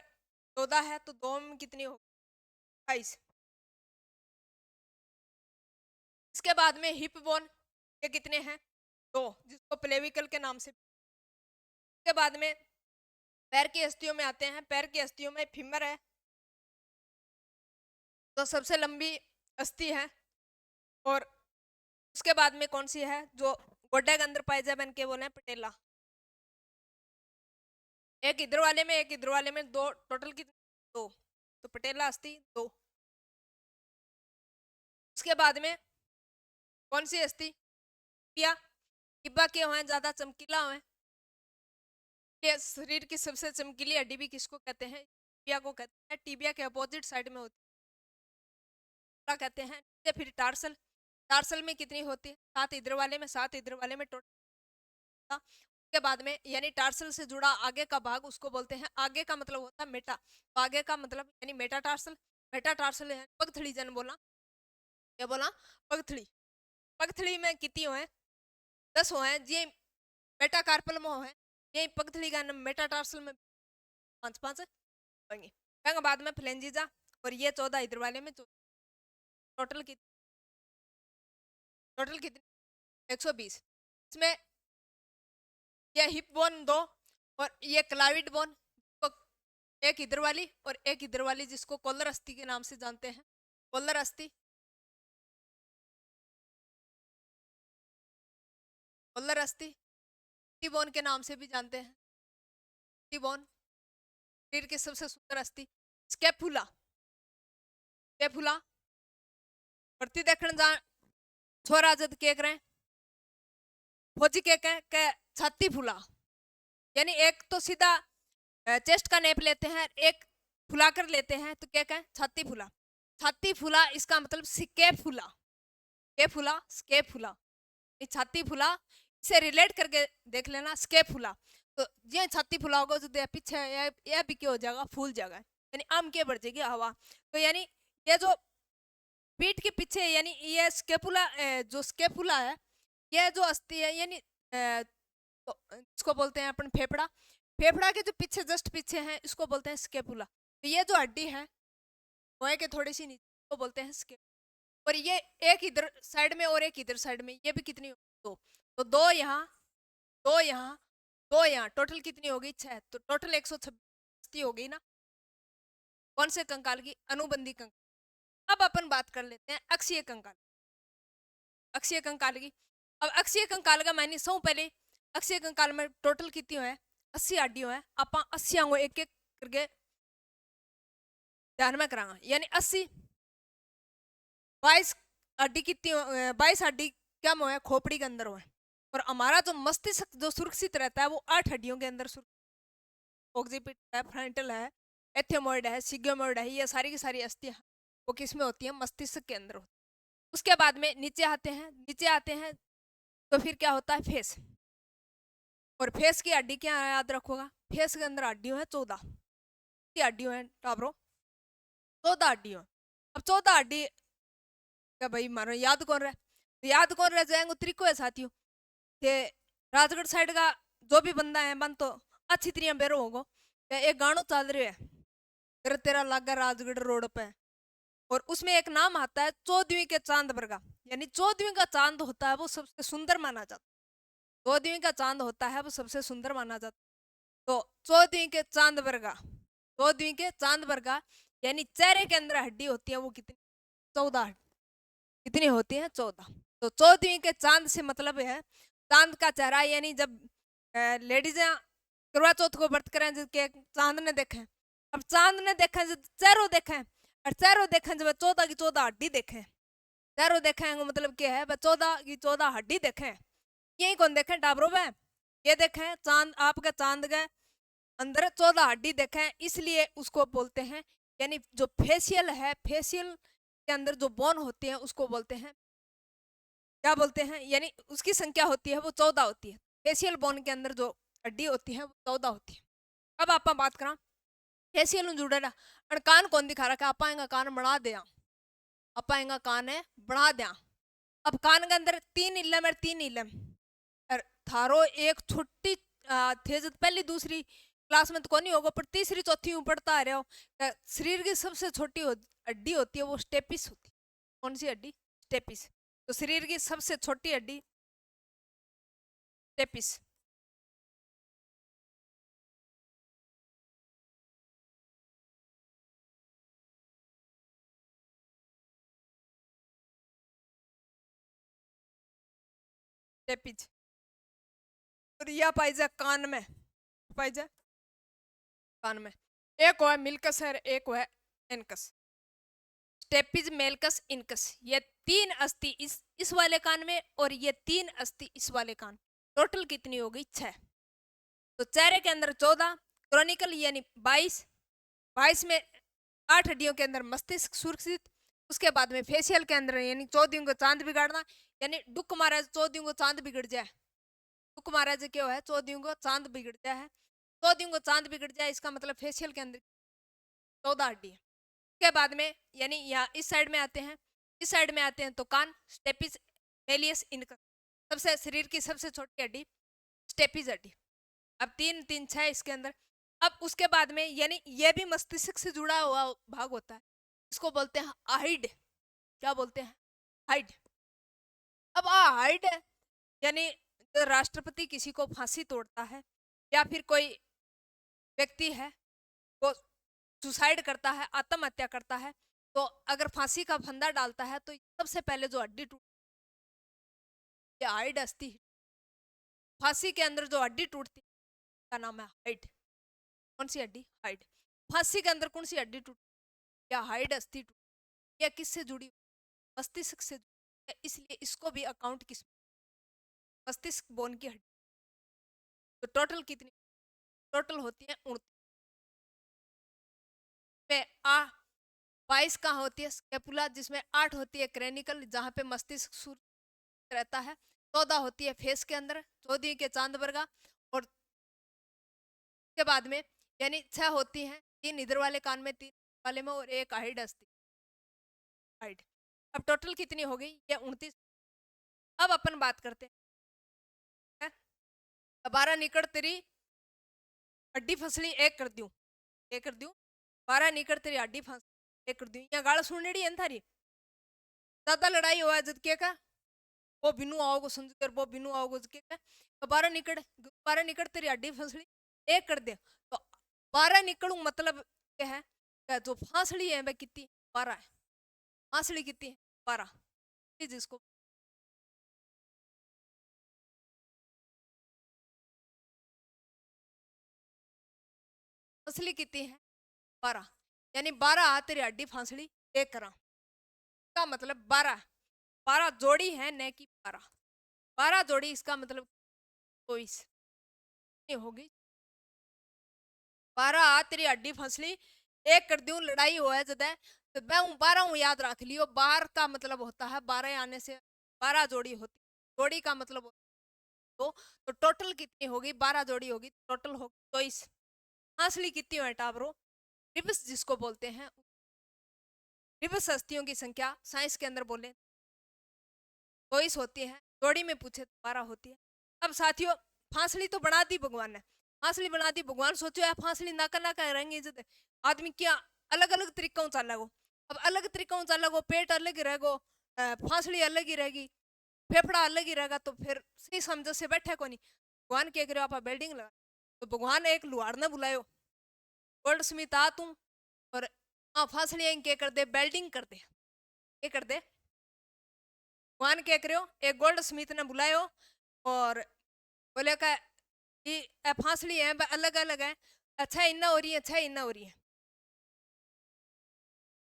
14 है, तो 2 में कितनी हो 28। इसके बाद में हिप बोन, ये कितने हैं 2, जिसको प्लेविकल के नाम से। इसके बाद में पैर की अस्थियों में आते हैं, पैर की अस्थियों में फीमर है, तो सबसे लंबी अस्थि है। और उसके बाद में कौन सी है जो गोड्डे के अंदर पाए जाए, बन के बोले पटेला, एक इधर वाले में एक इधर वाले में, 2, टोटल कितने 2, तो पटेला अस्थि 2। उसके बाद में कौन सी अस्थि, टिबिया, टिब्बा के हुए ज्यादा चमकीला हुए, ये शरीर की सबसे चमकीली हड्डी भी किसको कहते हैं, टिबिया को कहते हैं। टिबिया के अपोजिट साइड में होती है, कहते हैं। फिर टार्सल, टार्सल में कितनी होती है 7 इधर वाले में 7 इधर वाले में, टोटल। के बाद में यानी टार्सल से जुड़ा आगे का भाग उसको बोलते हैं, आगे का मतलब होता है मेटा, तो आगे का मतलब यानी मेटाटार्सल। मेटाटार्सल है पगथड़ी, जन बोला, क्या बोला, पगथड़ी। पगथड़ी में कितनी हो है 10 हो है, ये मेटाकार्पल में हो है, ये पगथड़ी का मेटाटार्सल में 5 5 होंगे। बाद में फ्लेंजिजा, और ये 14 इधर वाले में, टोटल कितनी, टोटल कितनी 120। इसमें ये हिप बोन 2, और ये क्लाविड बोन, एक इधर वाली और एक इधर वाली, जिसको कॉलर अस्थि के नाम से जानते हैं, कॉलर अस्थि, कॉलर अस्थि, बोन के नाम से भी जानते हैं, बोन, शरीर की सबसे सुंदर अस्थि स्केपुला। स्केपुला भर्ती देखने जा छोरा जद के करें फौजी के छाती फुला, यानी एक तो सीधा चेस्ट का नेप लेते हैं, एक फुला कर लेते हैं तो क्या कहें छाती फुला। छाती फुला इसका मतलब स्के फुला, के फुला स्के फुला, छाती फुला से रिलेट करके देख लेना स्के फुला। तो ये छाती फुला होगा तो पीछे यह भी क्या हो जाएगा फूल जाएगा, यानी आम के बढ़ जाएगी हवा। तो यानी ये जो पीठ के पीछे यानी ये स्केपुला, जो स्केपुला है ये जो अस्थि है यानी तो इसको बोलते हैं अपन फेफड़ा। फेफड़ा के जो पीछे जस्ट पीछे है इसको बोलते हैं स्केपुला। तो ये जो हड्डी है मोए के थोड़ी सी नीचे को बोलते हैं स्केपुला। और ये एक इधर साइड में और एक इधर साइड में, ये भी कितनी दो, तो दो यहाँ दो यहाँ दो यहाँ, टोटल कितनी होगी 6। तो टोटल 126 हो गई ना कौन से कंकाल की, अनुबंधी कंकाल। अब अपन बात कर लेते हैं अक्षीय कंकाल, अक्षीय कंकाल की। अब अक्षीय कंकाल का मैंने सौ पहले अक्षीय कंकाल में टोटल कितनी है 80 हड्डियों है। आप 80 को एक एक करके ध्यान में करांगा, यानी 80 22 हड्डी कितनी 22 हड्डी क्या है खोपड़ी के अंदर हो है। और हमारा जो मस्तिष्क जो सुरक्षित रहता है वो 8 हड्डियों के अंदर ऑक्सीपिट है, फ्रंटल है, एथेमोइड है, सिग्मोइड है, ये सारी की सारी अस्थियां वो किस में होती है मस्तिष्क के अंदर होती है। उसके बाद में नीचे आते हैं तो फिर क्या होता है फेस। और फेस की हड्डी क्या याद रखोगा, फेस के अंदर हड्डियों है 14 की हड्डियों है टाबरो 14 हड्डियों। अब 14 हड्डी क्या भाई मारो याद कौन रह जाएंगे तरीको है साथियों के राजगढ़ साइड का जो भी बंदा है मन तो अच्छी तरह बेरो होगो। एक गानो चल रहा है तेरा तेरा लागा राजगढ़ रोड पे, और उसमें एक नाम आता है 14वीं के चांद वर्गा, यानी 14वीं का चांद होता है वो सबसे सुंदर माना जाता है। 14वीं का चांद होता है वो सबसे सुंदर माना जाता है। तो 14वीं के चांद वर्गा, 14वीं के चांद वर्गा यानी चेहरे के अंदर हड्डी होती है वो कितनी 14 कितनी होती है 14। तो 14वीं के चांद से मतलब है चांद का चेहरा, यानी जब लेडीज करवा चौथ को व्रत करें जिसके चांद ने देखे, अब चांद ने देखे जब चेहरों देखे, और चेहरों देखे जब 14 की 14 हड्डी देखे, चेहरों देखे मतलब क्या है 14 की 14 हड्डी देखे। यही कौन देखे टाबरों में ये देखे चांद, आपके चांद के अंदर 14 हड्डी देखे, इसलिए उसको बोलते हैं यानी जो फेशियल है, फेशियल के अंदर जो बोन होती है उसको बोलते हैं क्या बोलते हैं, यानी उसकी संख्या होती है वो 14 होती है। फेशियल बोन के अंदर जो हड्डी होती है वो 14 होती है। अब आप बात करा फेशियल जुड़ेला और कान कौन दिखा रखा, आप कान बना दे, आप कान है बना दिया। अब कान के अंदर 3 इलम और 3 इलम, और थारो एक छोटी थे जब पहली दूसरी क्लास में तो कौन नहीं होगा पर तीसरी चौथी में पढ़ता आ रहे हो। शरीर की सबसे छोटी हड्डी होती है वो स्टेपिस होती है। कौन सी हड्डी स्टेपिस। तो शरीर की सबसे छोटी हड्डी स्टेपिस। स्टेपिज और यह पाई जा कान में, पाई जा कान में। एक है मिल्कस है एक है इनकस। स्टेपिज मेलकस इनकस ये 3 अस्थि इस वाले कान में और ये 3 अस्थि इस वाले कान, टोटल कितनी हो गई 6। तो चेहरे के अंदर 14, क्रॉनिकल यानी 22 में 8 हड्डियों के अंदर मस्तिष्क सुरक्षित। उसके बाद में फेशियल के अंदर यानी 14 को चांद बिगाड़ना, यानी डुक महाराज 14 को चांद बिगड़ जाए, डुक महाराज क्या है 14 को चांद बिगड़ जाए है, 14 को चांद बिगड़ जाए इसका मतलब फेशियल के अंदर 14 हड्डी है। उसके बाद में यानी यहाँ इस साइड में आते हैं तो कान स्टेपिस मेलियस इनकस, सबसे शरीर की सबसे छोटी हड्डी स्टेपिस हड्डी। अब 3 3 6 इसके अंदर। अब उसके बाद में यानी ये भी मस्तिष्क से जुड़ा हुआ भाग होता है, इसको बोलते हैं हाइड। क्या बोलते हैं हाइड। अब हाइड है यानी तो राष्ट्रपति किसी को फांसी तोड़ता है या फिर कोई व्यक्ति है वो सुसाइड करता है, आत्महत्या करता है, तो अगर फांसी का फंदा डालता है तो सबसे पहले जो हड्डी टूट हाइड अस्थि। फांसी के अंदर जो हड्डी टूटती का नाम है हाइड। कौन सी हड्डी? हाइड। फांसी के अंदर कौन सी हड्डी टूटी? या हाइड अस्थि टूटी? या किससे जुड़ी? मस्तिष्क से जुड़ी है, इसलिए इसको भी अकाउंट किस, मस्तिष्क बोन की हड्डी। तो टोटल कितनी? टोटल होती है 29 पे। 22 कहाँ होती है? स्केपुला, जिसमें 8 होती है क्रेनिकल, जहाँ पे मस्तिष्क रहता है। 14 होती है फेस के अंदर, 14 के चांद वर्गा, और के बाद में यानी 6 होती हैं, 3 इधर वाले कान में, 3 वाले में, और एक हाइड अस्थि हाइड। अब टोटल कितनी हो गई? ये 29। अब अपन बात करते हैं 12 निकट तेरी हड्डी फसली एक कर दूं, एक कर दूं। 12 निकट तेरी हड्डी फसली एक कर दूं। यहाँ गाल सुनड़ी है थारी, ज्यादा लड़ाई हुआ जद का वो बिनू आओगे समझ कर, वो बिनू आओगे जद का। तो 12 निकट तेरी हड्डी फसली एक कर दे। तो 12 निकलू मतलब क्या है? जो फांसड़ी है वह कितनी? 12 है। फांसड़ी कितनी है? 12। जिसको फांसड़ी कितनी है? 12। यानी 12 तेरी हड्डी फांसड़ी एक करा का मतलब 12। 12 जोड़ी है न कि 12। 12 जोड़ी, इसका मतलब 24 होगी। 12 तेरी हड्डी फसली एक कर दूं, लड़ाई हो है जद तो मैं 12 हूँ, याद रख लियो। 12 का मतलब होता है 12 आने से 12 जोड़ी होती, जोड़ी का मतलब तो टोटल कितनी होगी? 12 जोड़ी होगी, टोटल होगी 24। फांसली कितनी है टाबरो? रिबस जिसको बोलते हैं, रिबस हस्तियों की संख्या साइंस के अंदर बोले 24 होती है, जोड़ी में पूछे 12 होती है। अब साथियों, फांसली तो बना दी भगवान ने, फांसली बना दी भगवान। सोचो यार, फांसली नाका नाका रहेंगे इज्जत, आदमी क्या अलग अलग तरीका चालेगो। अब अलग तरीका चालेगो, पेट अलग ही रहेगो, फांसली अलग ही रहेगी, फेफड़ा अलग ही रहेगा, तो फिर सही समझ से बैठे को नहीं। भगवान क्या करो, आप बिल्डिंग लगा। तो भगवान एक लुहार ने बुलायो, गोल्ड स्मिथ आ तू, और फांसली क्या कर दे? बेल्डिंग कर दे। क्या कर दे? भगवान क्या करो, एक गोल्ड स्मिथ ने बुलायो और बोले का फांसली है अलग अलग है, अच्छा इन्ना हो रही है, अच्छा इन्ना हो रही है,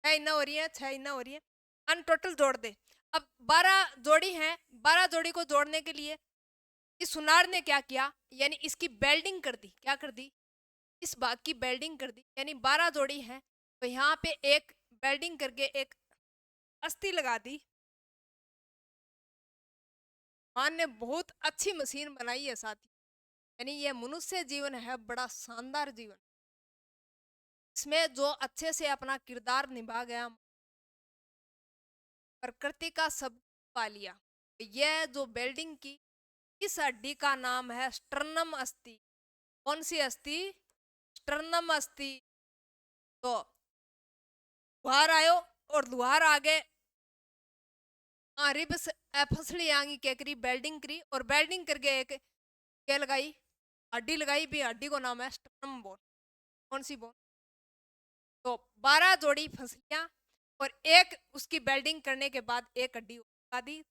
छह इन्ना हो रही है, छह इन्ना हो रही है, अन टोटल जोड़ दे। अब 12 जोड़ी है, 12 जोड़ी को जोड़ने के लिए इस सुनार ने क्या किया? यानी इसकी बेल्डिंग कर दी। क्या कर दी? इस भाग की बेल्डिंग कर दी। यानी 12 जोड़ी है, तो यहाँ पे एक बेल्डिंग करके एक अस्थि लगा दी। मान ने बहुत अच्छी मशीन बनाई है साथी। यानी ये मनुष्य जीवन है बड़ा शानदार जीवन, इसमें जो अच्छे से अपना किरदार निभा गया, प्रकृति का सब पा लिया। यह जो बिल्डिंग की, इस हड्डी का नाम है स्टर्नम अस्थि। कौन सी अस्थि? स्टर्नम अस्थि। तो लुहार आयो और लुहार आगे रिब्स फसली आंगी क्या करी? बेल्डिंग करी, और बेल्डिंग करके एक क्या लगाई? हड्डी लगाई भी। हड्डी को नाम है स्टर्नम बोन। कौन सी बोन? तो 12 जोड़ी फसलियां और एक उसकी बेल्डिंग करने के बाद एक हड्डी लगा दी।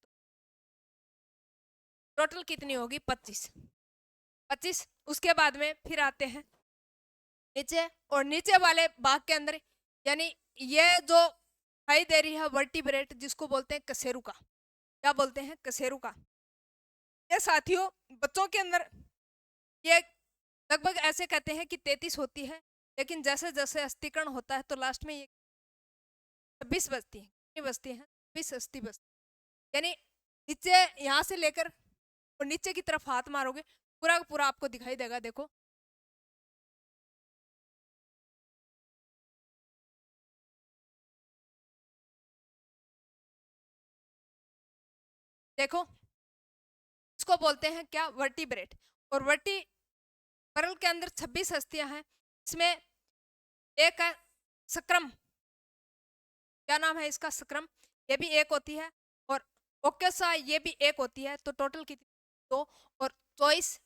टोटल कितनी होगी? 25। 25। उसके बाद में फिर आते हैं नीचे, और नीचे वाले भाग के अंदर यानी ये जो दिखाई दे रही है वर्टिब्रेट, जिसको बोलते हैं कशेरुका। क्या बोलते हैं? कशेरुका। ये साथियों बच्चों के अंदर ये लगभग ऐसे कहते हैं कि 33 होती है, लेकिन जैसे जैसे अस्थिकरण होता है तो लास्ट में ये 26 बचती है। कितनी बचती है? 26 अस्थि बचती। यानी नीचे यहाँ से लेकर और नीचे की तरफ हाथ मारोगे, पूरा का पूरा आपको दिखाई देगा। देखो देखो, इसको बोलते हैं क्या? वर्टिब्रेट। और वर्टिब्रल के अंदर 26 अस्थियां हैं। इसमें एक है सक्राम। क्या नाम है इसका? सक्राम। ये भी एक होती है, और ओकेसा ये भी एक होती है। तो टोटल कितनी? 2। और 24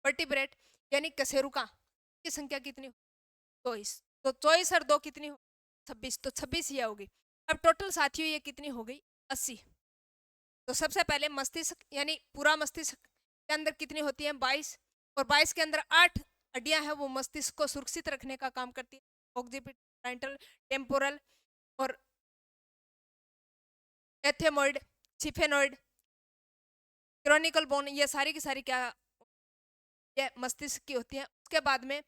वर्टिब्रेट यानी कशेरुका की संख्या कितनी? 24। तो 24 और 2 कितनी हो? 26। तो 26 ये होगी। अब टोटल साथियों ये कितनी हो गई? 80। तो सबसे पहले मस्तिष्क, यानी पूरा मस्तिष्क के अंदर कितनी होती है? 22। और 22 के अंदर 8 हड्डियां हैं वो मस्तिष्क को सुरक्षित रखने का काम करती है। ऑक्सीपिटल, फ्रंटल, टेम्पोरल और एथेमोइड, सिफेनोइड, क्रॉनिकल बोन, ये सारी की सारी क्या, ये मस्तिष्क की होती है। उसके बाद में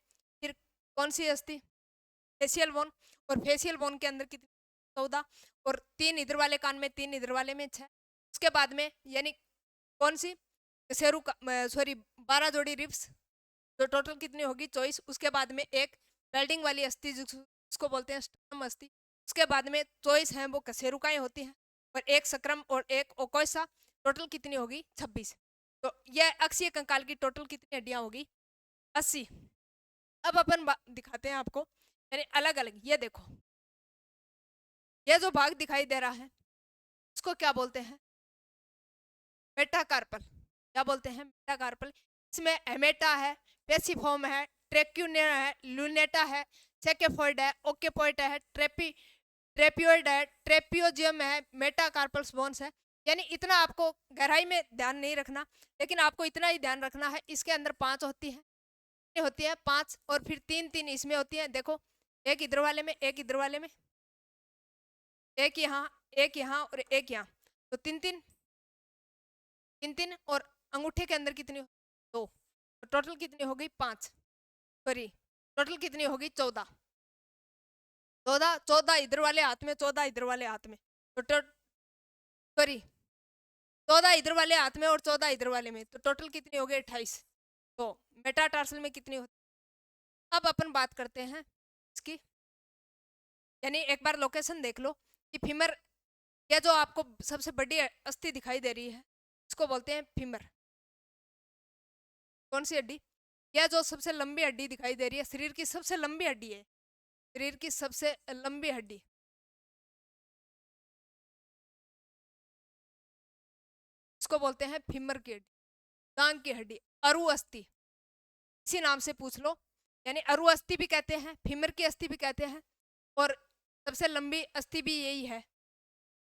फिर कौन सी अस्थि, फेशियल बोन, और फेशियल बोन के अंदर कितनी, 14, और 3 इधर वाले कान में, 3 इधर वाले में 6। उसके बाद में यानी कौन सी, शेरू का, सॉरी 12 जोड़ी रिब्स, तो टोटल कितनी होगी, 24। उसके बाद में एक बेल्डिंग वाली अस्थि जिसको बोलते हैं स्टर्नम अस्थि। उसके बाद में 24 हैं वो कशेरुकाएं होती हैं, और एक सक्राम और एक ओकोसा, टोटल कितनी होगी, 26। तो यह अक्षीय कंकाल की टोटल कितनी हड्डियां होगी, 80। अब अपन दिखाते हैं आपको यानी अलग अलग, ये देखो ये जो भाग दिखाई दे रहा है इसको क्या बोलते हैं, मेटाकार्पल। क्या बोलते हैं, मेटाकार्पल। इसमें हेमेटा है, पेसिफॉर्म है, ट्रेक्यूनिया है, लूनेटा है, सेकेफॉइड है, ओकेपॉइड है, ट्रेपियोइड है, ट्रेपियोजियम है, मेटाकार्पल्स बोन्स है। यानी इतना आपको गहराई में ध्यान नहीं रखना, लेकिन आपको इतना ही ध्यान रखना है इसके अंदर 5 होती है 5, और फिर 3 इसमें होती है। देखो एक इधर वाले में, एक इधर वाले में, एक यहाँ, एक यहाँ और एक यहाँ, तो 3 और अंगूठे के अंदर कितनी, 2, तो टोटल कितनी हो गई, 5। सॉरी टोटल कितनी होगी, 14। 14 इधर वाले हाथ में, 14 इधर वाले हाथ में, तो सॉरी 14 इधर वाले हाथ में और 14 इधर वाले में, तो टोटल कितनी हो गई, 28। तो मेटाटार्सल में कितनी होती। अब अपन बात करते हैं इसकी, यानी एक बार लोकेशन देख लो कि फीमर, यह जो आपको सबसे बड़ी अस्थि दिखाई दे रही है इसको बोलते हैं फीमर। कौन सी हड्डी, यह जो सबसे लंबी हड्डी दिखाई दे रही है, शरीर की सबसे लंबी हड्डी है, शरीर की सबसे लंबी हड्डी, इसको बोलते हैं फीमर की हड्डी, टांग की हड्डी, अरु अस्थि, इसी नाम से पूछ लो। यानी अरु अस्थि भी कहते हैं, फीमर की अस्थि भी कहते हैं, और सबसे लंबी अस्थि भी यही है।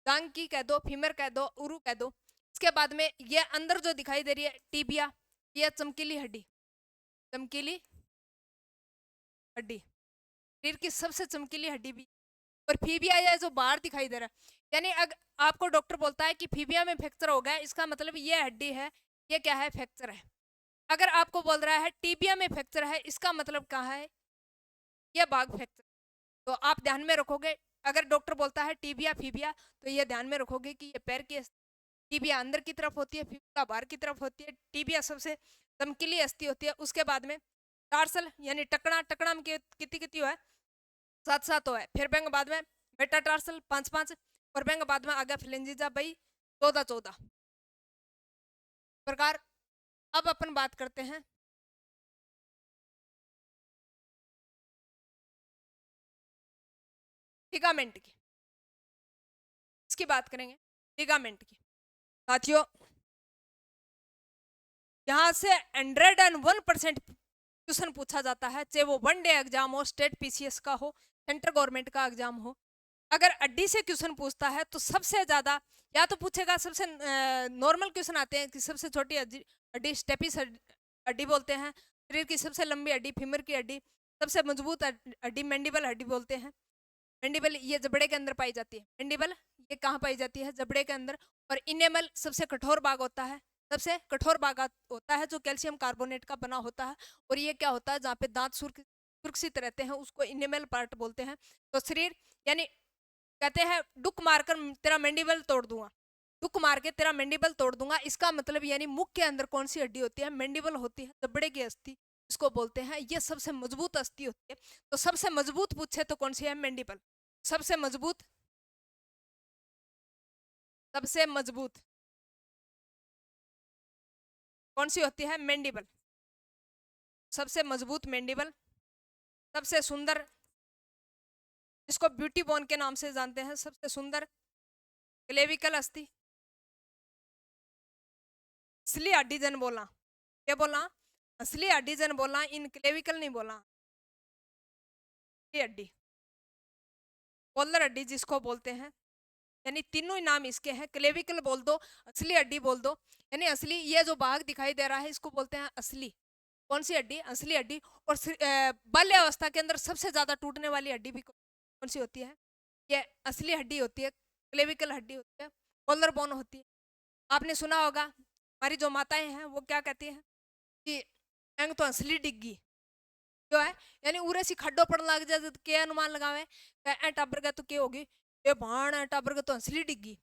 टांग की कह दो, फीमर कह दो, उरु कह दो। इसके बाद में ये अंदर जो दिखाई दे रही है टीबिया, यह चमकीली हड्डी, चमकीली हड्डी, शरीर की सबसे चमकीली हड्डी भी। और फीबिया यह जो बाहर दिखाई दे रहा है, यानी अगर आपको डॉक्टर बोलता है कि फीबिया में फ्रैक्चर हो गया, इसका मतलब ये हड्डी है, ये क्या है, फ्रैक्चर है। अगर आपको बोल रहा है टीबिया में फ्रैक्चर है, इसका मतलब कहाँ है, ये भाग फ्रैक्चर। तो आप ध्यान में रखोगे, अगर डॉक्टर बोलता है टीबिया फीबिया, तो ये ध्यान में रखोगे कि ये पैर की टीबिया अंदर की तरफ होती है, फीबिया बाहर की तरफ होती है। टीबिया सबसे चमकीली अस्थि होती है। उसके बाद में टार्सल यानी टकना, टकना में कितनी कितनी है, 7 है। फिर बैंक बाद में मेटाटार्सल 5 और बैंक बाद में आगे फ्लेंजिजा भाई 14 प्रकार। अब अपन बात करते हैं लिगामेंट की, इसकी बात करेंगे लिगामेंट की। साथियों यहाँ से 101% क्वेश्चन पूछा जाता है, चाहे वो 1 डे एग्जाम हो, स्टेट पीसीएस का हो, सेंट्रल गवर्नमेंट का एग्जाम हो। अगर अड्डी से क्वेश्चन पूछता है तो सबसे ज्यादा या तो पूछेगा, सबसे नॉर्मल क्वेश्चन आते हैं कि सबसे छोटी हड्डी स्टेपिस हड्डी बोलते हैं, शरीर की सबसे लंबी हड्डी फीमर की हड्डी, सबसे मजबूत हड्डी मैंडिबल हड्डी बोलते हैं। मैंडिबल ये जबड़े के अंदर पाई जाती है, मैंडिबल ये कहाँ पाई जाती है, जबड़े के अंदर। और इनेमल सबसे कठोर भाग होता है, सबसे कठोर भाग होता है जो कैल्शियम कार्बोनेट का बना होता है। और ये क्या होता है, जहाँ पे दांत सुरक्षित रहते हैं उसको इनेमल पार्ट बोलते हैं। तो शरीर यानी कहते हैं डुक मारकर तेरा मैंडिबल तोड़ दूंगा, डुक मार के तेरा मैंडिबल तोड़ दूंगा, इसका मतलब यानी मुख के अंदर कौन सी हड्डी होती है, मैंडिबल होती है, जबड़े की अस्थि इसको बोलते हैं। ये सबसे मजबूत अस्थि होती है। तो सबसे मजबूत पूछे तो कौन सी है, मैंडिबल। सबसे मजबूत, सबसे मजबूत कौन सी होती है, मैंडिबल। सबसे मजबूत मैंडिबल। सबसे सुंदर, इसको ब्यूटी बोन के नाम से जानते हैं, सबसे सुंदर क्लेविकल अस्थि। असली हड्डी जन बोला, क्या बोला, असली हड्डी जन बोला, इन क्लेविकल नहीं बोला। हड्डी पोलर हड्डी जिसको बोलते हैं, यानी तीनों ही नाम इसके हैं। क्लेविकल बोल दो, असली हड्डी बोल दो, यानी असली ये जो भाग दिखाई दे रहा है इसको बोलते हैं असली। कौन सी हड्डी? असली हड्डी। और बाल्य अवस्था के अंदर सबसे ज्यादा टूटने वाली हड्डी भी कौन सी होती है? ये असली हड्डी होती है, क्लेविकल हड्डी होती है, कॉलर बोन होती है। आपने सुना होगा हमारी जो माताएं हैं वो क्या कहती हैं कि एंग तो असली डिग्गी जो है, यानी उरे सी खड्डो पड़ लग जाए तो के अनुमान लगावे ए टाबर का तो के होगी, ये भाण है टाबर का तो असली डिग्गी,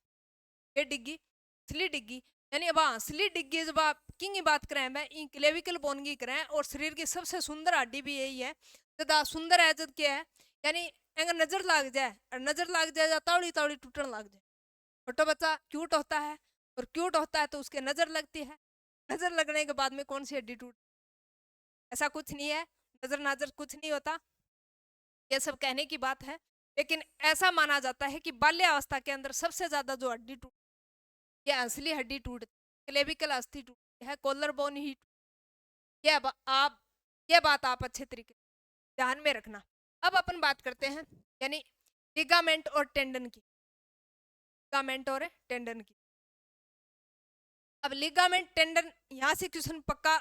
ये डिग्गी असली डिग्गी। यानी अब असली डिग्गी जब आप की बात करें मैं क्लेविकल बोन की करें, और शरीर की सबसे सुंदर हड्डी भी यही है। ज्यादा सुंदर है जब क्या है, यानी अगर नजर लग जाए, और नजर लग जाए तावड़ी तावड़ी टूटने लग जाए। छोटा बच्चा क्यूट होता है, और क्यूट होता है तो उसके नजर लगती है, नजर लगने के बाद में कौन सी हड्डी टूट? ऐसा कुछ नहीं है, नजर नाजर कुछ नहीं होता, ये सब कहने की बात है। लेकिन ऐसा माना जाता है कि बाल्यावस्था के अंदर सबसे ज्यादा जो हड्डी टूट, ये असली हड्डी टूट, क्लेविकल अस्थि टूटती है, कॉलर बोन ही ये बात आप अच्छे तरीके ध्यान में रखना। अब अपन बात करते हैं यानी लिगामेंट और टेंडन की, लिगामेंट और टेंडन की। अब लिगामेंट टेंडन यहां से क्वेश्चन पक्का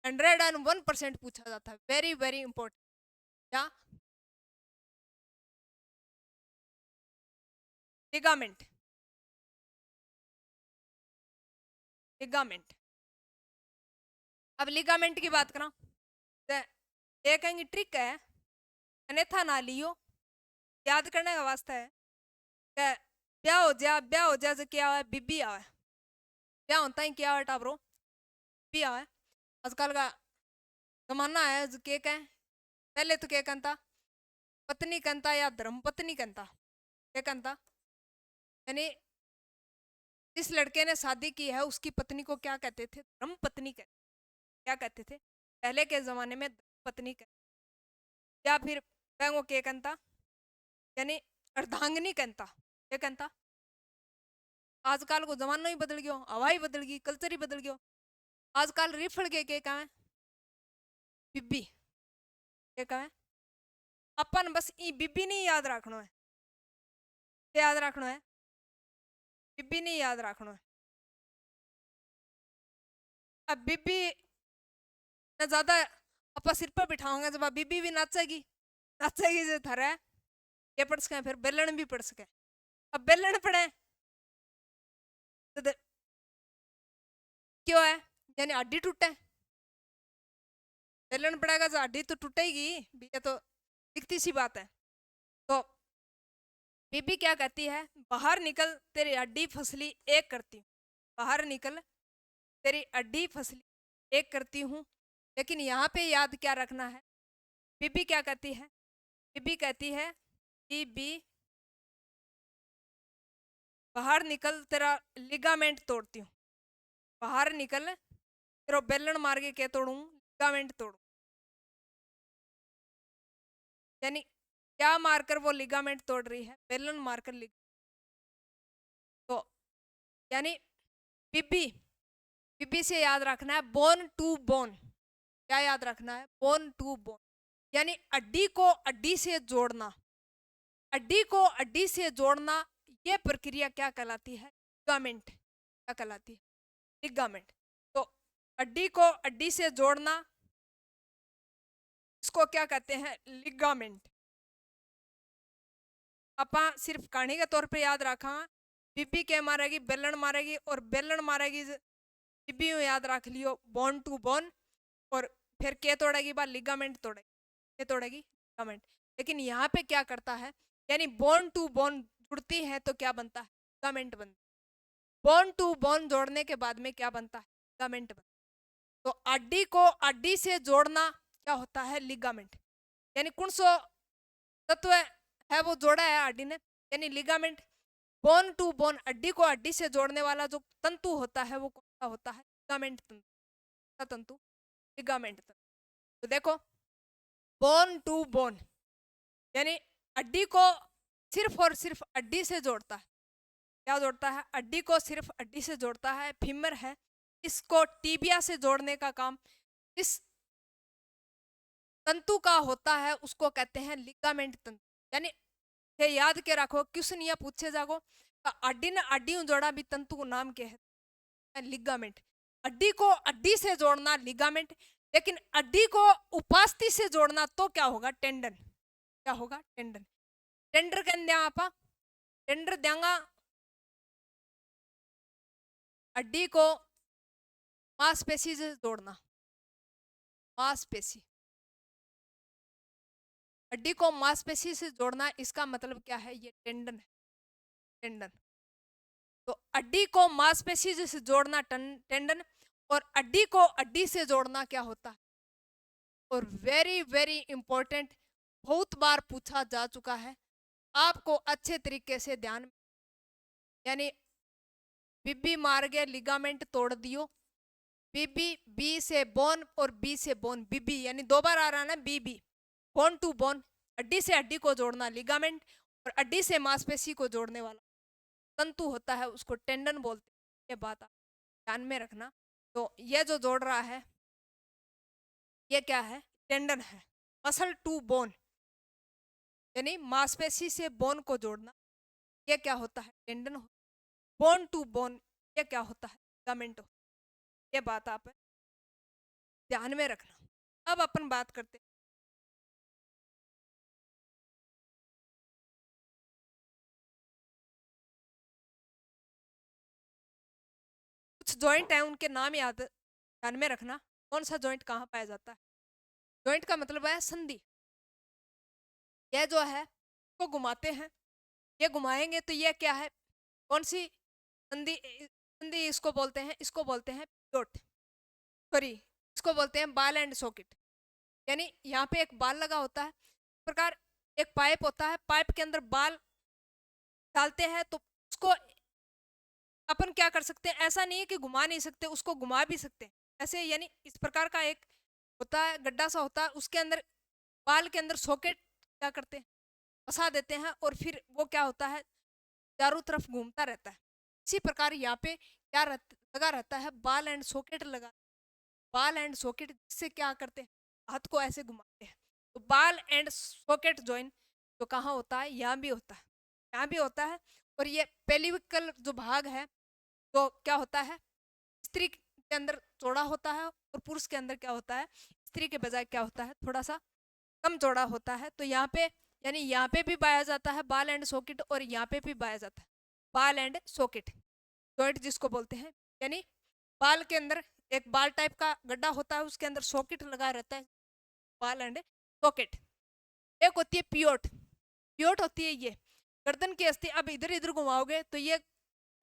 101% पूछा जाता है, वेरी वेरी इंपॉर्टेंट। क्या? Ligament, ligament. अब लिगामेंट की बात करा तो एक ट्रिक है, अन्यथा ना लियो, याद करने का वास्ता है कि ब्याह हो जा जो क्या है बीबी आवे, ब्याह होता ही क्या है टाबरो बीबी आवे। आजकल का जमाना है जो के कहें, पहले तो क्या कहता पत्नी कहता या धर्म पत्नी कहता, क्या कहता? यानी जिस लड़के ने शादी की है उसकी पत्नी को क्या कहते थे? धर्म पत्नी कहते, क्या कहते थे पहले के जमाने में? पत्नी कहते, या फिर बैंगो के कहता यानी अर्धांगिनी कहता, क्या कहता? आजकल को जमाना ही बदल गयो, हवा ही बदल गई, कल्चर ही बदल गयो। आजकल रिफड़ के कहा है बीबी, क्या कहा है? अपन बस ई बीबी नहीं याद रखना है, क्या याद रखना है? बीबी नहीं याद रखना है। अब बीबी ना ज्यादा अपा सिर पर बिठाओगे जब बीबी भी नाचेगी, नाचेगी जो थारा ये पढ़ सके, फिर बेलन भी पढ़ सके। अब बेलन पढ़े तो क्यों है? यानी हड्डी टूटे, बेलन पड़ेगा तो हड्डी तो टूटेगी, ये तो दिखती सी बात है। तो बीबी क्या कहती है? बाहर निकल तेरी हड्डी फसली एक करती हूँ, बाहर निकल तेरी हड्डी फसली एक करती हूँ। लेकिन यहाँ पे याद क्या रखना है? बीबी क्या कहती है? बीबी कहती है बीबी बाहर निकल तेरा लिगामेंट तोड़ती हूँ, बाहर निकल तेरा बेलन मार के क्या तोड़ू? लिगामेंट तोड़ू। यानी क्या मारकर वो लिगामेंट तोड़ रही है? बेलन मारकर तो यानी बीबी, बीबी से याद रखना है बोन टू बोन, क्या याद रखना है? बोन टू बोन, यानी हड्डी को हड्डी से जोड़ना, हड्डी को हड्डी से जोड़ना, ये प्रक्रिया क्या कहलाती है? लिगामेंट, क्या कहलाती है? लिगामेंट। तो हड्डी को हड्डी से जोड़ना, इसको क्या कहते हैं? लिगामेंट। अपा सिर्फ कहानी के तौर पे याद रखा, बीबी के मारेगी बेलन मारेगी, और बेलन मारेगी बीबी याद रख लियो बोन टू बोन, और फिर क्या तोड़ेगी? बात लिगामेंट तोड़ेगी, क्या तोड़ेगी? लिगामेंट। लेकिन यहाँ पे क्या करता है? यानी बोन टू बोन जुड़ती है तो क्या बनता है? लिगामेंट बनता है। बोन टू बोन जोड़ने के बाद में क्या बनता है? लिगामेंट बनता है। तो हड्डी को हड्डी से जोड़ना क्या होता है? लिगामेंट। यानी कौन सो तत्व है वो जोड़ा है हड्डी ने, यानी लिगामेंट। बोन टू बोन, हड्डी को हड्डी से जोड़ने वाला जो तंतु होता है वो कौन सा होता है? लिगामेंट तंतु, तंतु लिगामेंट तंतु। तो देखो बोन टू बोन यानी हड्डी को सिर्फ और सिर्फ हड्डी से जोड़ता है, क्या जोड़ता है? हड्डी को सिर्फ हड्डी से जोड़ता है। फीमर है, इसको टीबिया से जोड़ने का काम इस तंतु का होता है, उसको कहते हैं लिगामेंट तंतु। यानी ये याद के रखो, क्वेश्चन ये पूछे जागो हड्डी ने हड्डी जोड़ा भी तंतु को नाम क्या है? लिगामेंट। हड्डी को हड्डी से जोड़ना लिगामेंट, लेकिन हड्डी को उपास्थि से जोड़ना तो क्या होगा, टेंडन। क्या होगा, टेंडन। टेंडर कहते हैं आप, टेंडर देंगा हड्डी को मांसपेशी से जोड़ना, मांसपेशी, हड्डी को मांसपेशी से जोड़ना, इसका मतलब क्या है, ये टेंडन है, टेंडन। तो हड्डी को मांसपेशी से जोड़ना टेंडन, और हड्डी को हड्डी से जोड़ना क्या होता है। और वेरी वेरी इंपॉर्टेंट, बहुत बार पूछा जा चुका है, आपको अच्छे तरीके से ध्यान, यानी बीबी मार गए, लिगामेंट तोड़ दियो, बीबी, बी से बोन और बी से बोन, बीबी यानी दो बार आ रहा है ना, बीबी, बोन टू बोन, हड्डी से हड्डी को जोड़ना लिगामेंट, और हड्डी से मांसपेशी को जोड़ने वाला तंतु होता है, उसको टेंडन बोलते हैं। ये बात आप ध्यान में रखना। तो ये जो जोड़ रहा है ये क्या है, टेंडन है। मसल टू बोन यानी मांसपेशी से बोन को जोड़ना, ये क्या होता है, टेंडन। बोन टू बोन, ये क्या होता है, लिगामेंट। ये बात आप ध्यान में रखना। अब अपन बात करते हैं कुछ जॉइंट है, उनके नाम याद ध्यान में रखना, कौन सा जॉइंट कहाँ पाया जाता है। जॉइंट का मतलब है संधि। यह जो है को घुमाते हैं, ये घुमाएंगे तो ये क्या है, कौन सी संधि, संधि इसको बोलते हैं, इसको बोलते हैं पिवोट, सॉरी इसको बोलते हैं बाल एंड सॉकेट। यानी यहाँ पे एक बाल लगा होता है, इस प्रकार एक पाइप होता है, पाइप के अंदर बाल डालते हैं, तो उसको अपन क्या कर सकते हैं, ऐसा नहीं है कि घुमा नहीं सकते, उसको घुमा भी सकते हैं ऐसे। यानी इस प्रकार का एक होता है, गड्ढा सा होता है, उसके अंदर बाल के अंदर सॉकेट क्या करते हैं, फंसा देते हैं, और फिर वो क्या होता है, चारों तरफ घूमता रहता है। इसी प्रकार यहाँ पे क्या लगा रहता है, बाल एंड सॉकेट लगा, बाल एंड सॉकेट, जिससे क्या करते हैं, हाथ को ऐसे घुमाते हैं। तो बाल एंड सॉकेट जॉइंट जो कहाँ होता है, यहाँ भी होता है, यहाँ भी होता है। और ये पेलिविकल जो भाग है, तो क्या होता है, स्त्री के अंदर चौड़ा होता है, और पुरुष के अंदर क्या होता है, स्त्री के बजाय क्या होता है, थोड़ा सा कम चौड़ा होता है। तो यहाँ पे यानी यहाँ पे भी पाया जाता है बाल एंड सॉकेट, और यहाँ पे भी पाया जाता है बाल एंड सॉकेट जॉइंट जिसको बोलते हैं। यानी बाल के अंदर एक बाल टाइप का गड्ढा होता है, उसके अंदर सॉकेट लगा रहता है, बाल एंड सॉकेट। एक होती है पियोट, पियोट होती है ये गर्दन की अस्थि, अब इधर इधर घुमाओगे तो ये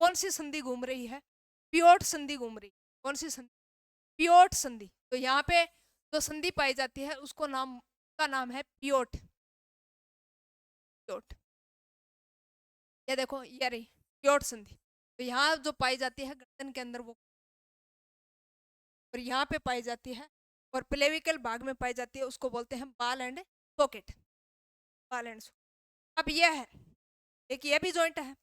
कौन सी संधि घूम रही है, पियोट संधि घूम रही। कौन सी संधि, पियोट संधि। तो यहाँ पे जो संधि पाई जाती है उसको नाम का नाम है पियोट, पियोट। ये देखो ये रही पियोट संधि। तो यहाँ जो पाई जाती है गर्दन के अंदर वो, और यहाँ पे पाई जाती है, और प्लेविकल भाग में पाई जाती है, उसको बोलते हैं बाल एंड सॉकेट, बाल एंड सॉकेट। अब ये है एक, ये भी जॉइंट है,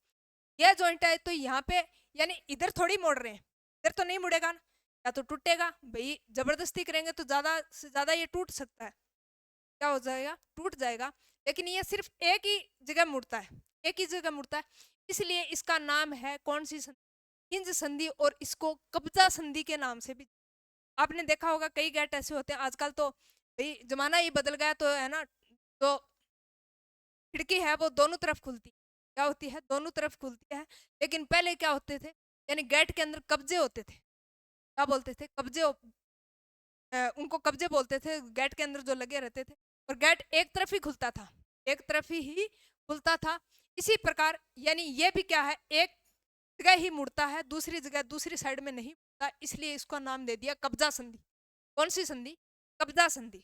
ये जॉइंट है, तो यहाँ पे यानी इधर थोड़ी मोड़ रहे हैं, इधर तो नहीं मुड़ेगा ना, या तो टूटेगा भाई, जबरदस्ती करेंगे तो ज्यादा से ज्यादा ये टूट सकता है, क्या हो जाएगा, टूट जाएगा। लेकिन ये सिर्फ एक ही जगह मुड़ता है, एक ही जगह मुड़ता है, इसलिए इसका नाम है कौन सी संधि, हिंज संधि, और इसको कब्जा संधि के नाम से भी। आपने देखा होगा कई गेट ऐसे होते हैं आजकल, तो भाई जमाना ही बदल गया तो है ना, तो खिड़की है वो दोनों तरफ खुलती है, क्या होती है, दोनों तरफ खुलती है। लेकिन पहले क्या होते थे, यानी गेट के अंदर कब्जे होते थे, क्या बोलते थे, कब्जे, उनको कब्जे बोलते थे, गेट के अंदर जो लगे रहते थे। और गेट एक तरफ ही खुलता था, एक तरफ ही खुलता था। इसी प्रकार यानी ये भी क्या है, एक जगह ही मुड़ता है, दूसरी जगह दूसरी साइड में नहीं मुड़ता, इसलिए इसको नाम दे दिया कब्जा संधि। कौन सी संधि, कब्जा संधि।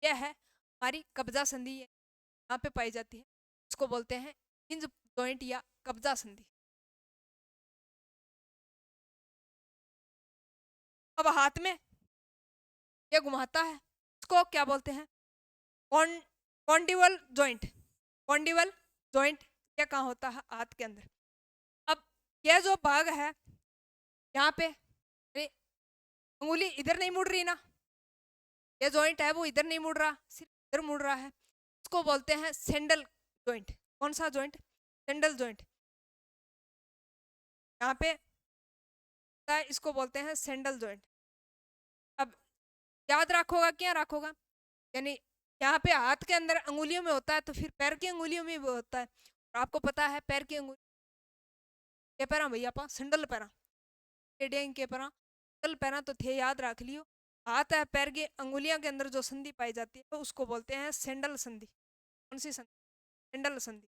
यह है हमारी कब्जा संधि, यहाँ पे पाई जाती है, इसको बोलते हैं हिंज जॉइंट या कब्जा संधि। अब हाथ में ये घुमाता है, इसको क्या बोलते हैं, कॉन्डिवल जॉइंट, कॉन्डिवल जॉइंट। ये कहाँ होता है, हाथ के अंदर। अब यह जो भाग है यहाँ पे, अंगुली इधर नहीं मुड़ रही ना, ये जॉइंट है वो इधर नहीं मुड़ रहा, सिर्फ इधर मुड़ रहा है, इसको बोलते हैं सैंडल जॉइंट। कौन सा जॉइंट, सैंडल जॉइंट। यहाँ पे इसको बोलते हैं सैंडल जॉइंट। अब याद रखोगा क्या रखोगा, यानी यहाँ पे हाथ के अंदर अंगुलियों में होता है तो फिर पैर की अंगुलियों में भी होता है। और आपको पता है पैर की अंगुली के पैरा भैया पा संडल पैरा टेढ़िया के पैरा संडल पैरा तो थे याद रख लियो। हाथ है पैर की अंगुलियों के अंदर जो संधि पाई जाती है तो उसको बोलते हैं सैंडल संधि। कौन सी संधि? सैंडल संधि।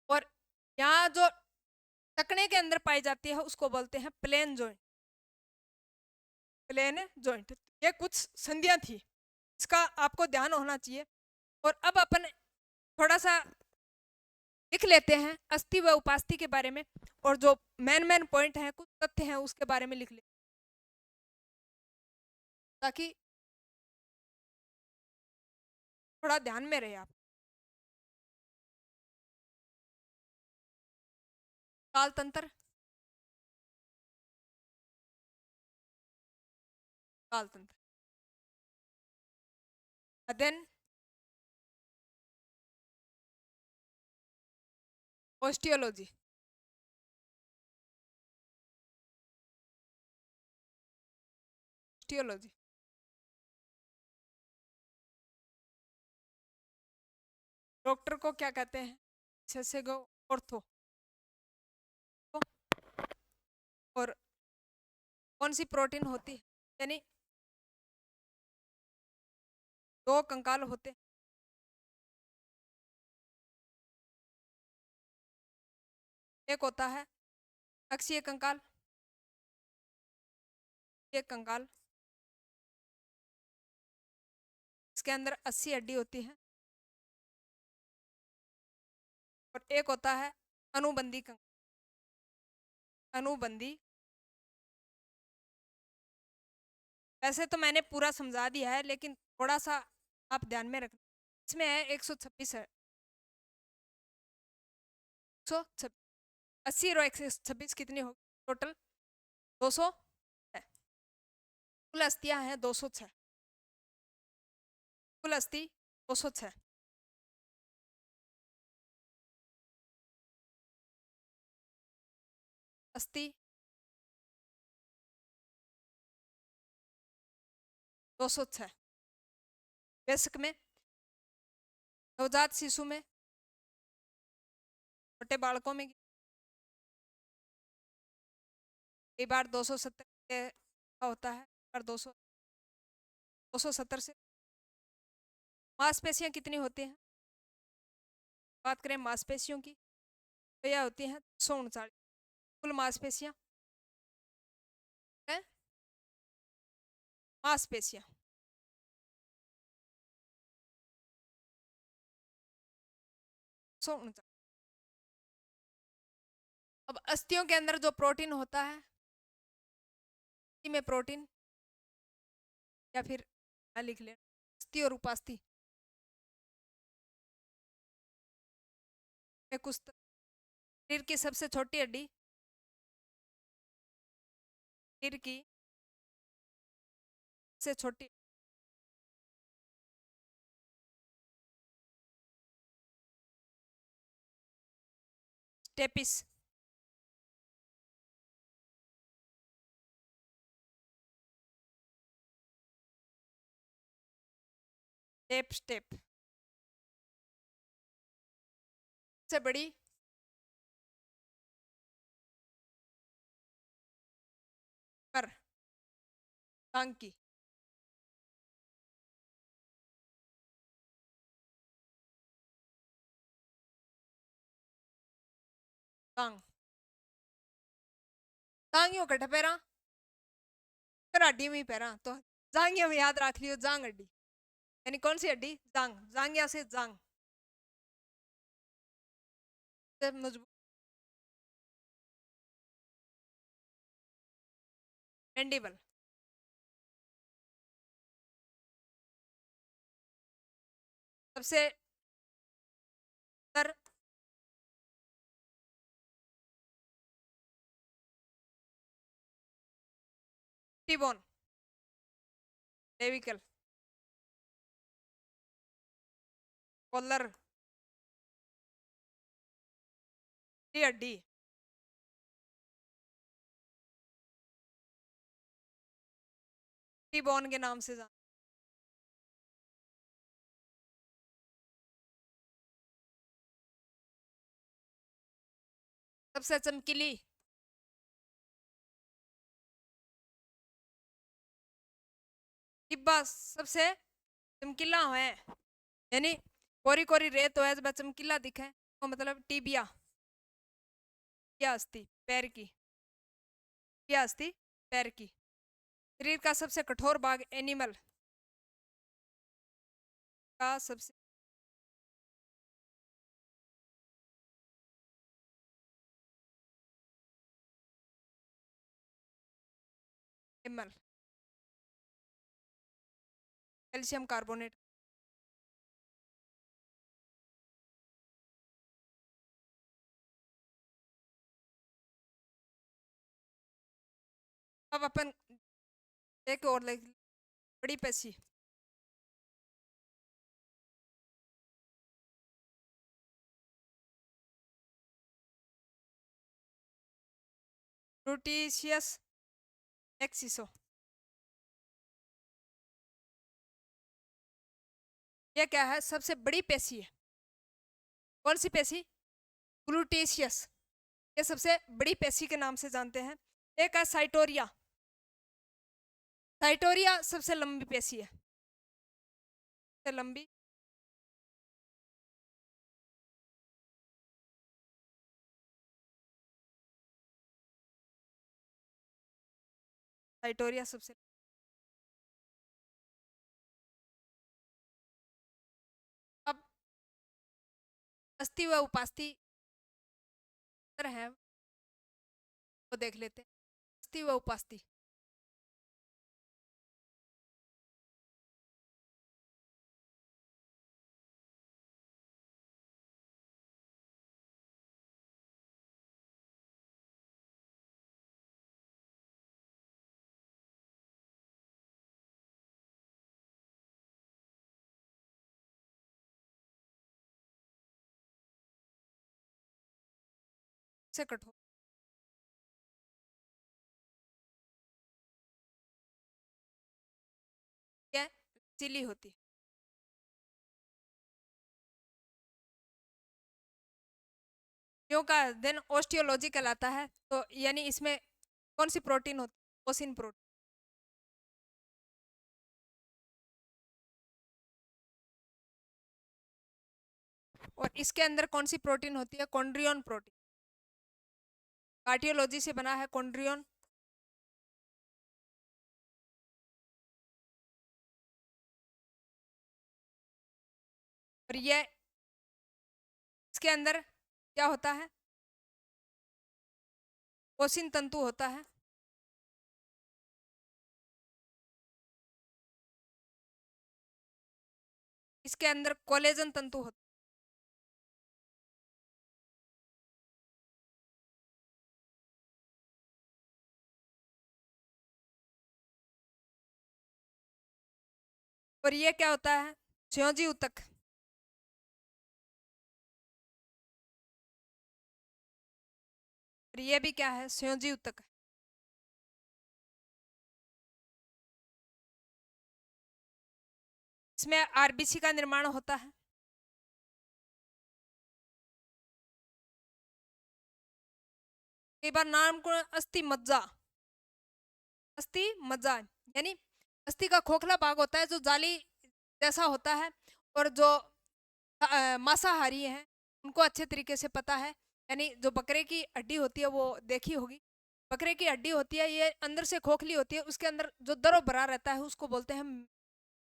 और यहाँ जो टखने के अंदर पाई जाती है उसको बोलते हैं प्लेन जॉइंट। प्लेन जॉइंट, ये कुछ संधियां थी, इसका आपको ध्यान होना चाहिए। और अब अपन थोड़ा सा लिख लेते हैं अस्थि व उपास्थि के बारे में, और जो मेन मेन पॉइंट है कुछ तथ्य हैं उसके बारे में लिख ले, ताकि थोड़ा ध्यान में रहे आप। काल तंत्र, काल तंत्र अध्ययन, ऑस्टियोलॉजी, ऑस्टियोलॉजी। डॉक्टर को क्या कहते हैं? विशेषज्ञ ऑर्थो। और कौन सी प्रोटीन होती है, यानी दो कंकाल होते हैं, एक होता है अक्षीय कंकाल, एक कंकाल इसके अंदर 80 हड्डी होती है, और एक होता है अनुबंधी कंकाल। अनुबंधी, वैसे तो मैंने पूरा समझा दिया है लेकिन थोड़ा सा आप ध्यान में रखना। इसमें है 126 है, 80 और 126 कितनी होगी टोटल? 200 है। कुल अस्थियां हैं 206, कुल अस्थि 206। अस्थि 206 वयस्क में, नवजात शिशु में, छोटे बालकों में कई बार 270 का होता है, और 270 से। मांसपेशियां कितनी होती हैं? बात करें मांसपेशियों की तो यह होती हैं 139 कुल मांसपेशियां हैं। मांसपेशियां 139। अब अस्थियों के अंदर जो प्रोटीन होता है, में प्रोटीन, या फिर लिख ले अस्थि और उपास्थि में कुछ शरीर की सबसे छोटी हड्डी, शरीर की सबसे छोटी स्टेपिस, स्टेप स्टेप से बड़ी पर टांग की, टांग, टांगियों कटे पैरा फिर हड्डी में ही पैरा तो जांगिया में याद रख लियो जांग हड्डी, यानी कौन सी हड्डी? जांग, जांगिया से जांग से मजबूत। मैंडिबल, सबसे तर टीबोन, डेविकल, कॉलर हड्डी, टी बोन के नाम से जान। सबसे चमकीली। टिब्बा सबसे चमकीला है, यानी कोरी कोरी रेत हो जब चमकीला दिखे तो मतलब टिबिया। टिबिया अस्थि पैर की। टिबिया अस्थि पैर की। शरीर का सबसे कठोर भाग एनिमल का सबसे। Animal calcium carbonate. अब अपन एक और ले, बड़ी पेशी। रूटिशियस एक्सिसो। ये क्या है, सबसे बड़ी पेशी है। कौन सी पेशी? ग्लूटेशियस। ये सबसे बड़ी पेशी के नाम से जानते हैं। एक है साइटोरिया। साइटोरिया सबसे लंबी पेशी है। सबसे लंबी साइटोरिया सबसे। अब अस्थि व उपास्थि है वो देख लेते हैं। अस्थि व उपास्थि। से कठोर क्या चिली होती है। क्यों का देन ऑस्टियोलॉजी कहलाता है, तो यानी इसमें कौन सी प्रोटीन होती है? ओसिन प्रोटीन। और इसके अंदर कौन सी प्रोटीन होती है? कॉन्ड्रियन प्रोटीन। कार्डियोलॉजी से बना है कॉन्ड्रियन। और ये इसके अंदर क्या होता है? ओसिन तंतु होता है। इसके अंदर कोलेजन तंतु होता है। और ये क्या होता है? संयोजी ऊतक। और ये भी क्या है? संयोजी ऊतक। इसमें आरबीसी का निर्माण होता है। कई बार नाम को अस्थि मज्जा। अस्थि मज्जा यानी अस्थि का खोखला भाग होता है जो जाली जैसा होता है। और जो मांसाहारी हैं उनको अच्छे तरीके से पता है, यानी जो बकरे की हड्डी होती है वो देखी होगी। बकरे की हड्डी होती है, ये अंदर से खोखली होती है, उसके अंदर जो दरो भरा रहता है उसको बोलते हैं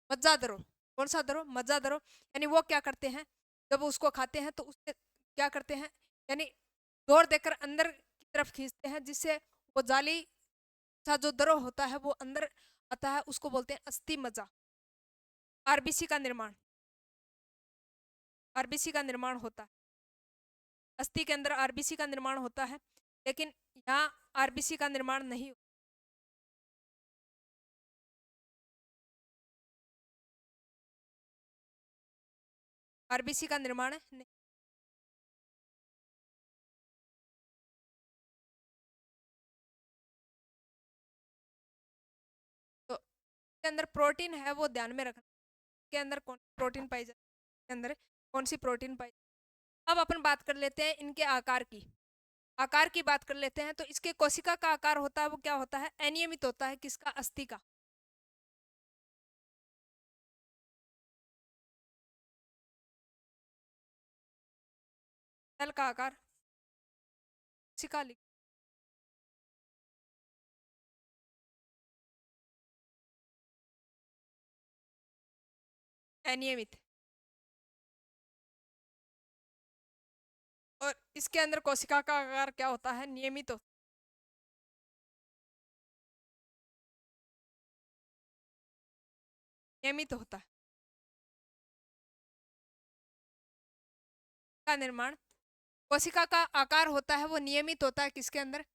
मज्जा दरो। कौन सा दरो? मज्जा दरो। यानी वो क्या करते हैं, जब उसको खाते हैं तो उससे क्या करते हैं, यानी जोर देकर अंदर की तरफ खींचते हैं, जिससे वो जाली सा जो दरो होता है वो अंदर आता है, उसको बोलते हैं अस्थि मज्जा। आरबीसी का निर्माण। आरबीसी का निर्माण होता है। अस्थि के अंदर आरबीसी का निर्माण होता है, लेकिन यहाँ आरबीसी का निर्माण नहीं। आरबीसी का निर्माण नहीं। तो के अंदर प्रोटीन है वो ध्यान में रखना, के अंदर कौन सी प्रोटीन पाई जाती है, के अंदर कौन सी प्रोटीन पाई। अब अपन बात कर लेते हैं इनके आकार की, आकार की बात कर लेते हैं। तो इसके कोशिका का आकार होता है वो क्या होता है, अनियमित होता है। किसका, अस्थि का। सेल का आकार कोशिका अनियमित, और इसके अंदर कोशिका का आकार क्या होता है, नियमित नियमित होता है। का निर्माण, कोशिका का आकार होता है वो नियमित होता है। किसके अंदर,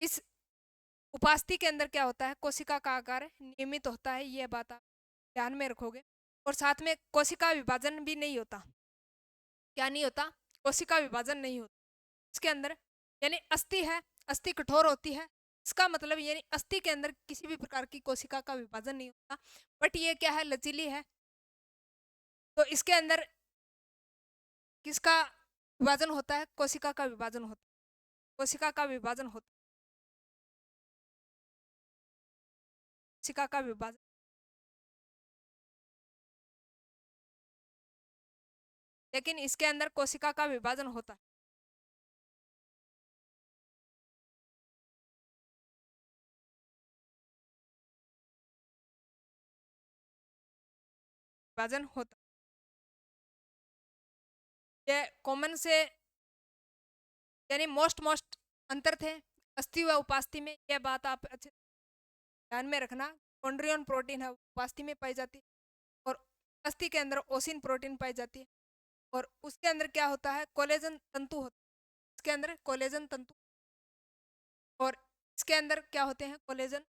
इस उपास्थि के अंदर क्या होता है, कोशिका का आकार नियमित होता है। ये बात आप ध्यान में रखोगे। और साथ में कोशिका विभाजन भी नहीं होता। क्या नहीं होता, कोशिका विभाजन नहीं होता इसके अंदर। यानी अस्थि है, अस्थि कठोर होती है, इसका मतलब यानी अस्थि के अंदर किसी भी प्रकार की कोशिका का विभाजन नहीं होता। बट ये क्या है, लचीली है। तो इसके अंदर किसका विभाजन होता है, कोशिका का विभाजन होता है, कोशिका का विभाजन होता है, कोशिका का विभाजन। लेकिन इसके अंदर कोशिका का विभाजन होता है, विभाजन होता है। ये कॉमन से यानी मोस्ट अंतर थे अस्थि व उपास्थि में। यह बात आप अच्छे ध्यान में रखना। कॉन्ड्रियन प्रोटीन है उपास्थि में पाई जाती है, और अस्थि के अंदर ओसिन प्रोटीन पाई जाती है। और उसके अंदर क्या होता है, कोलेजन तंतु होता है। इसके अंदर कोलेजन तंतु, और इसके अंदर क्या होते हैं, कोलेजन।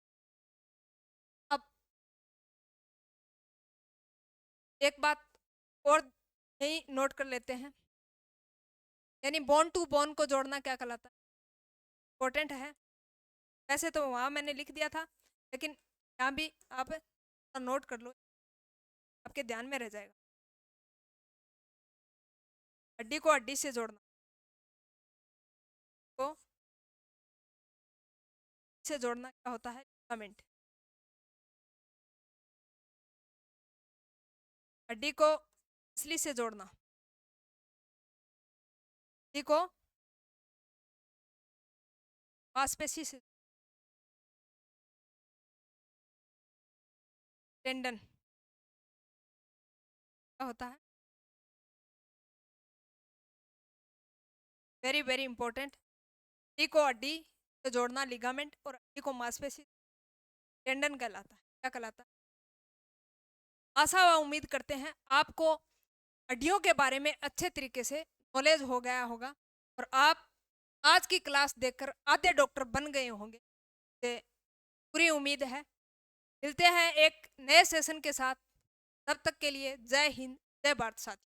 अब एक बात और यही नोट कर लेते हैं, यानी बोन टू बोन को जोड़ना क्या कहलाता है, इम्पोर्टेंट है। वैसे तो वहाँ मैंने लिख दिया था, लेकिन यहाँ भी आप नोट कर लो, आपके ध्यान में रह जाएगा। हड्डी को हड्डी से जोड़ना, को से जोड़ना क्या होता है, लिगामेंट। हड्डी को मसली से जोड़ना, हड्डी को मांसपेशी से, टेंडन क्या होता है, वेरी वेरी इंपॉर्टेंट। हड्डी को हड्डी से जोड़ना लिगामेंट, और हड्डी को मांसपेशी टेंडन कहलाता है। क्या कहलाता है। आशा व उम्मीद करते हैं आपको हड्डियों के बारे में अच्छे तरीके से नॉलेज हो गया होगा, और आप आज की क्लास देखकर आधे डॉक्टर बन गए होंगे, ये पूरी उम्मीद है। मिलते हैं एक नए सेशन के साथ, तब तक के लिए जय हिंद, जय भारत साथी।